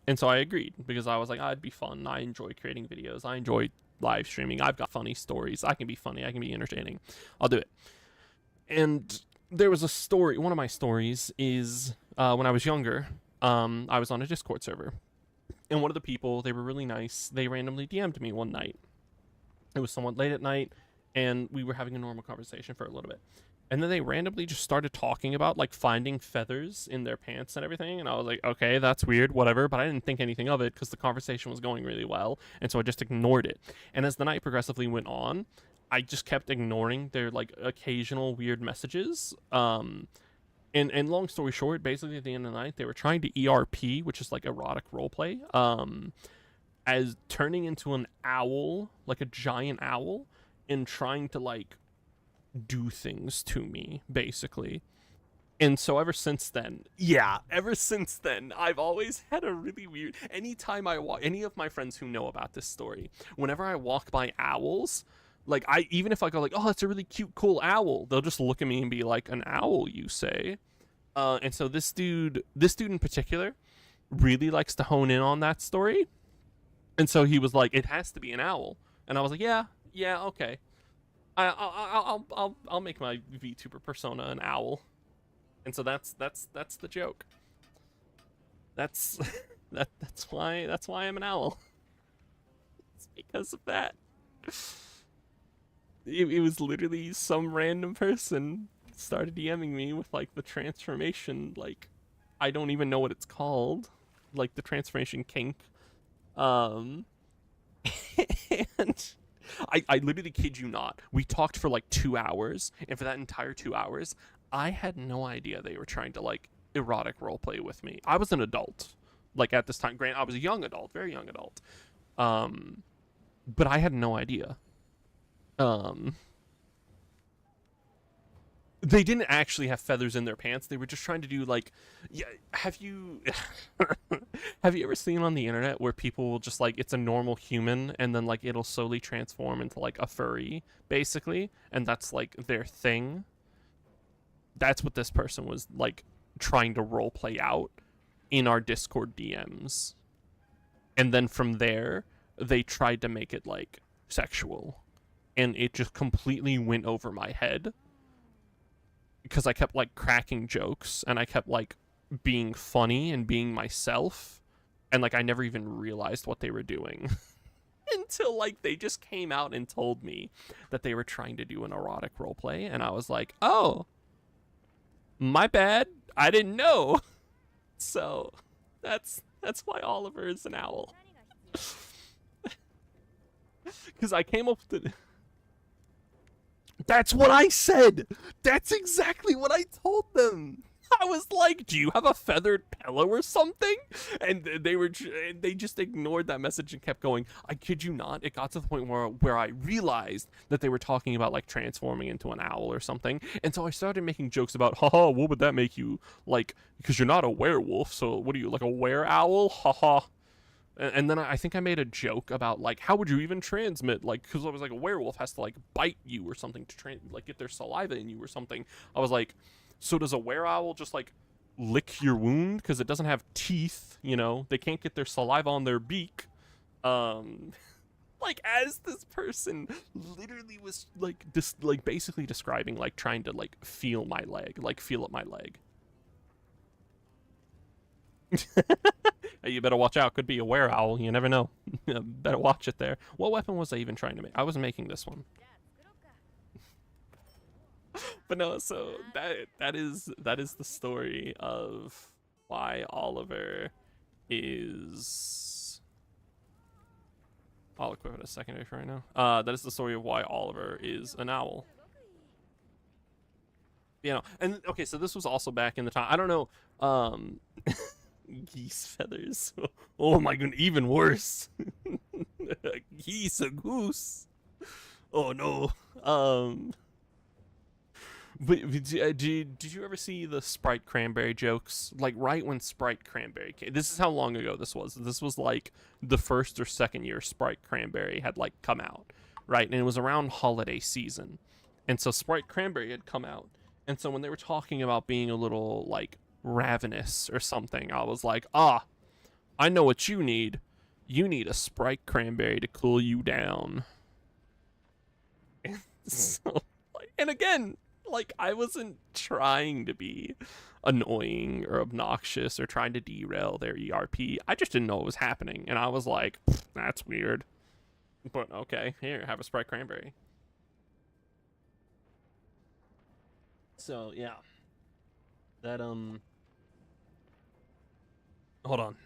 and so I agreed because I was like, it'd be fun. I enjoy creating videos. I enjoy live streaming. I've got funny stories. I can be funny. I can be entertaining. I'll do it. And there was a story. One of my stories is when I was younger. I was on a Discord server, and one of the people, they were really nice. They randomly DM'd me one night. It was somewhat late at night, and we were having a normal conversation for a little bit. And then they randomly just started talking about like finding feathers in their pants and everything. And I was like, okay, that's weird, whatever. But I didn't think anything of it because the conversation was going really well. And so I just ignored it. And as the night progressively went on, I just kept ignoring their like occasional weird messages. And long story short, basically at the end of the night, they were trying to ERP, which is like erotic roleplay, as turning into an owl, like a giant owl, and trying to like do things to me, basically. And so ever since then, I've always had a really weird. Anytime I walk, any of my friends who know about this story, whenever I walk by owls, like even if I go like, oh, that's a really cute, cool owl, they'll just look at me and be like, an owl, you say? And so this dude in particular, really likes to hone in on that story. And so he was like, it has to be an owl, and I was like, yeah, okay. I'll make my VTuber persona an owl, and so that's the joke. That's that's why I'm an owl. It's because of that. It was literally some random person started DMing me with like the transformation, like I don't even know what it's called, like the transformation kink, and I literally kid you not. We talked for like 2 hours, and for that entire 2 hours, I had no idea they were trying to like erotic roleplay with me. I was an adult, like at this time. Grant, I was a young adult, very young adult, but I had no idea. They didn't actually have feathers in their pants. They were just trying to do like, yeah. Have you have you ever seen on the internet where people will just like, it's a normal human and then like it'll slowly transform into like a furry, basically, and that's like their thing? That's what this person was like trying to role play out in our Discord DMs. And then from there, they tried to make it like sexual, and it just completely went over my head because I kept like cracking jokes and I kept like being funny and being myself, and like I never even realized what they were doing until like they just came out and told me that they were trying to do an erotic roleplay, and I was like, oh, my bad, I didn't know. So that's why Oliver is an owl. Because I came up with the... That's what I said. That's exactly what I told them. I was like, do you have a feathered pillow or something? And they just ignored that message and kept going. I kid you not. It got to the point where I realized that they were talking about like transforming into an owl or something. And so I started making jokes about, haha, what would that make you? Like, because you're not a werewolf, so what are you, like a were-owl? Haha. And then I think I made a joke about like, how would you even transmit, like, because I was like, a werewolf has to like bite you or something to like get their saliva in you or something. I was like, so does a were-owl just like lick your wound because it doesn't have teeth, you know, they can't get their saliva on their beak? Like, as this person literally was like like basically describing like trying to like feel my leg, like feel up my leg. Hey, you better watch out. Could be a were-owl. You never know. Better watch it there. What weapon was I even trying to make? I was making this one. But no, so that is the story of why Oliver is... I'll equip it as secondary for right now. That is the story of why Oliver is an owl. You know, and okay, so this was also back in the time. I don't know. Geese feathers. Oh my goodness, even worse. Geese, a goose. Oh no. Did you ever see the Sprite Cranberry jokes? Like right when Sprite Cranberry came. This is how long ago this was. This was like the first or second year Sprite Cranberry had like come out, right? And it was around holiday season. And so Sprite Cranberry had come out. And so when they were talking about being a little like ravenous or something, I was like, "Ah, I know what you need. You need a Sprite Cranberry to cool you down." And so and again, like I wasn't trying to be annoying or obnoxious or trying to derail their ERP. I just didn't know what was happening, and I was like, "That's weird." But okay, here, have a Sprite Cranberry. So yeah, that hold on.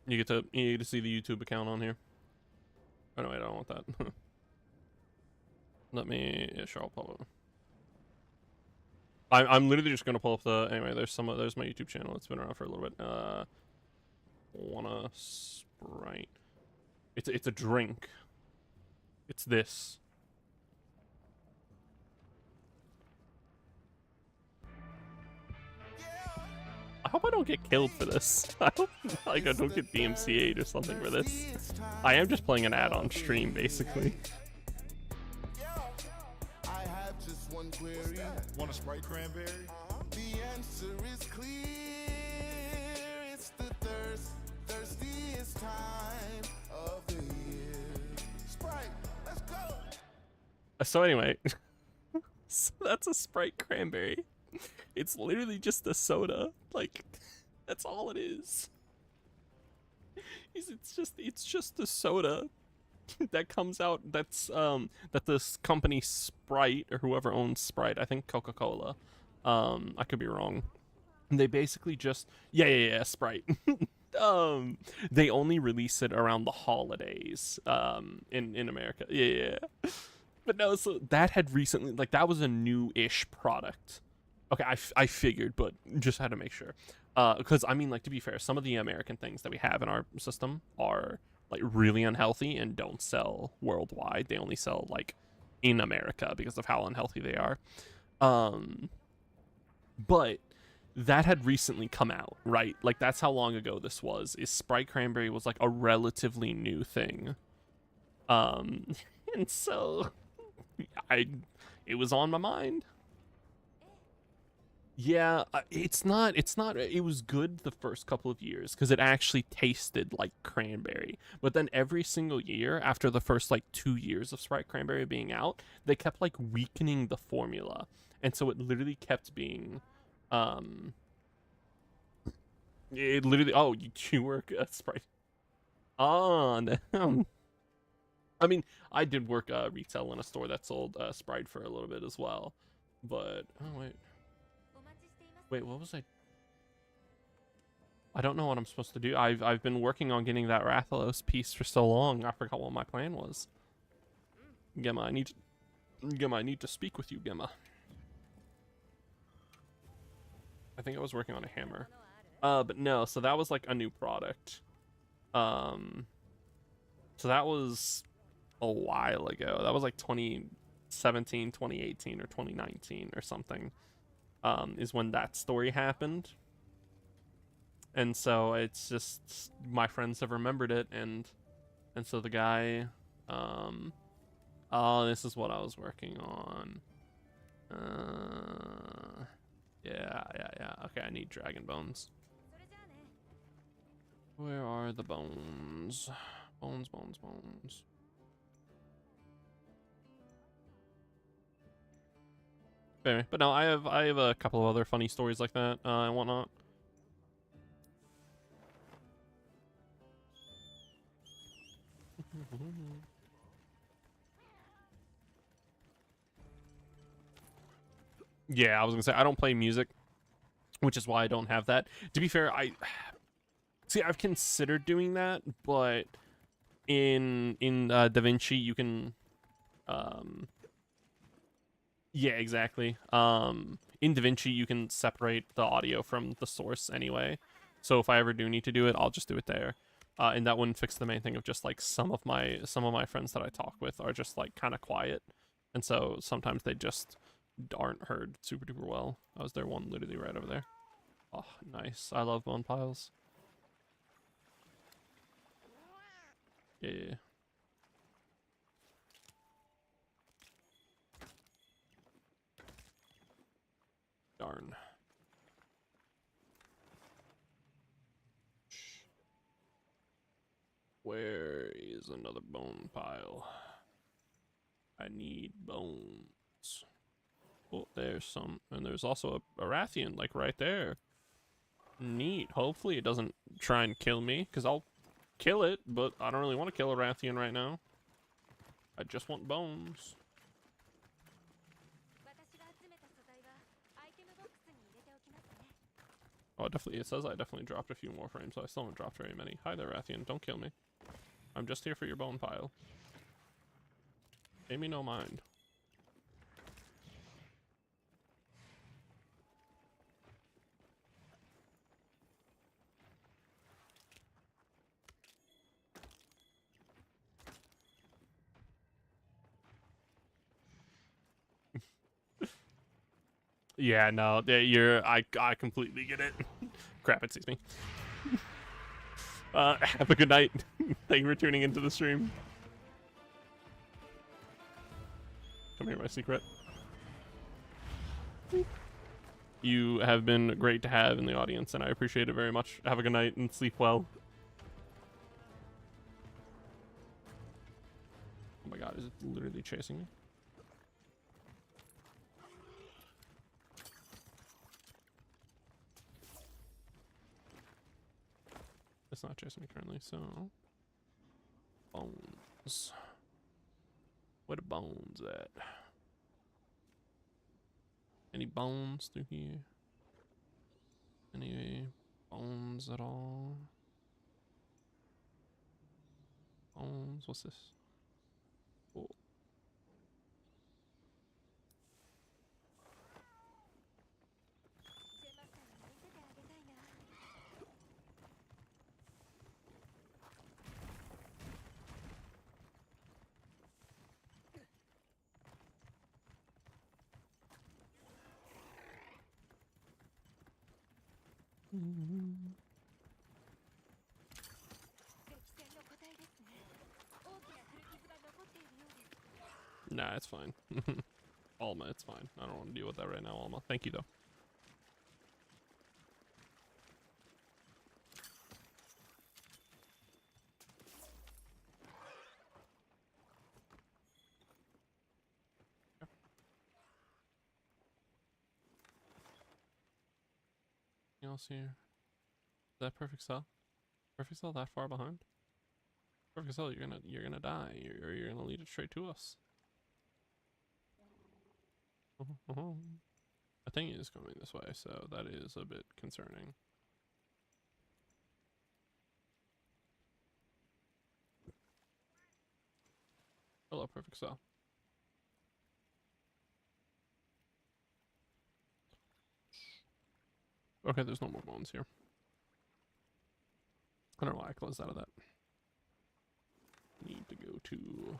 You get to see the YouTube account on here. Oh no, wait, I don't want that. Let me, yeah, sure, I'll pull it. I'm literally just gonna pull up the, anyway, there's my YouTube channel. It's been around for a little bit. Wanna Sprite. It's a drink. It's this. I hope I don't get killed for this. I hope like I don't get DMCA'd or something for this. I am just playing an ad on stream, basically. Want a Sprite Cranberry? The answer is clear. It's the thirstiest time of the year. Sprite, let's go. So anyway, so that's a Sprite Cranberry. It's literally just a soda. Like, that's all it is. It's just a soda that comes out. That this company Sprite or whoever owns Sprite, I think Coca-Cola. I could be wrong. They basically just yeah Sprite. They only release it around the holidays. In America. Yeah. But no, so that had recently, like, that was a new-ish product. Okay, I figured, but just had to make sure. Because, I mean, like, to be fair, some of the American things that we have in our system are, like, really unhealthy and don't sell worldwide. They only sell, like, in America because of how unhealthy they are. But that had recently come out, right? Like, that's how long ago this was. Is Sprite Cranberry was, like, a relatively new thing. And so it was on my mind. Yeah, it's not, it was good the first couple of years because it actually tasted like cranberry. But then every single year after the first like 2 years of Sprite Cranberry being out, they kept like weakening the formula. And so it literally kept being, it literally, oh, you work at Sprite. Oh, no. I mean, I did work retail in a store that sold Sprite for a little bit as well. But, oh, wait. Wait, what was I don't know what I'm supposed to do. I've been working on getting that Rathalos piece for so long. I forgot what my plan was. Gemma, I need to speak with you, Gemma. I think I was working on a hammer. But no, so that was like a new product. So that was a while ago. That was like 2017, 2018, or 2019 or something. Is when that story happened. And so it's just my friends have remembered it, and so the guy, oh, this is what I was working on. Yeah. Okay, I need dragon bones. Where are the bones? Bones. Anyway, but no, I have a couple of other funny stories like that and whatnot. Yeah, I was gonna say I don't play music, which is why I don't have that. To be fair, I've considered doing that, but in DaVinci you can yeah, exactly. In DaVinci you can separate the audio from the source anyway. So if I ever do need to do it, I'll just do it there. And that wouldn't fix the main thing of just like some of my friends that I talk with are just like kind of quiet, and so sometimes they just aren't heard super duper well. I was there one literally right over there. Oh, nice. I love bone piles. Yeah, yeah, yeah. Darn. Where is another bone pile? I need bones. Oh, there's some. And there's also a Rathian, like, right there. Neat. Hopefully it doesn't try and kill me, because I'll kill it, but I don't really want to kill a Rathian right now. I just want bones. Oh, it says I definitely dropped a few more frames, so I still haven't dropped very many. Hi there, Rathian. Don't kill me. I'm just here for your bone pile. Pay me no mind. Yeah, no, I completely get it. Crap, it sees me. Have a good night. Thank you for tuning into the stream. Come here, my secret. You have been great to have in the audience, and I appreciate it very much. Have a good night and sleep well. Oh my god, is it literally chasing me? It's not chasing me currently, so... Bones. Where the bones at? Any bones through here? Any bones at all? Bones? What's this? Oh. Nah, it's fine. Alma, it's fine. I don't want to deal with that right now, Alma. Thank you, though. Anything else here? Is that perfect cell? Perfect cell that far behind? Perfect cell, you're gonna die. You're gonna lead it straight to us. I think it is coming this way, so that is a bit concerning. Hello, perfect cell. Okay, there's no more bones here. I don't know why I closed out of that. Need to go to...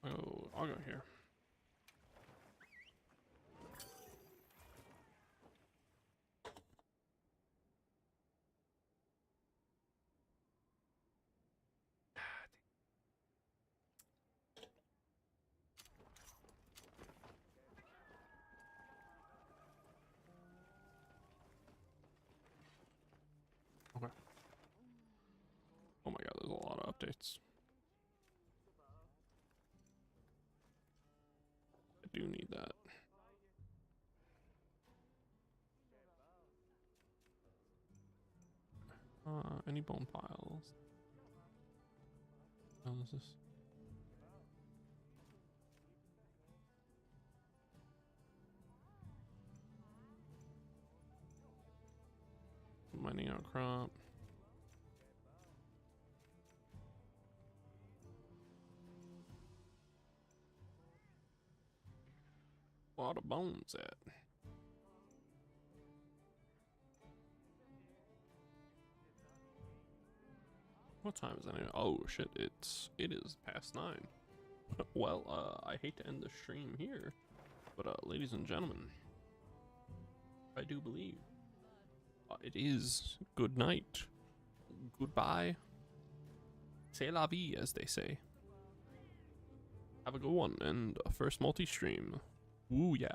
Oh, I'll go here. Okay. Oh my god, there's a lot of updates. I do need that. Any bone piles? Oh, is this? Mining out crop. Where are the bones at? What time is it? Oh shit! It is past 9. Well, I hate to end the stream here, but ladies and gentlemen, I do believe it is good night, goodbye, c'est la vie, as they say. Have a good one, and first multi-stream. Ooh yeah.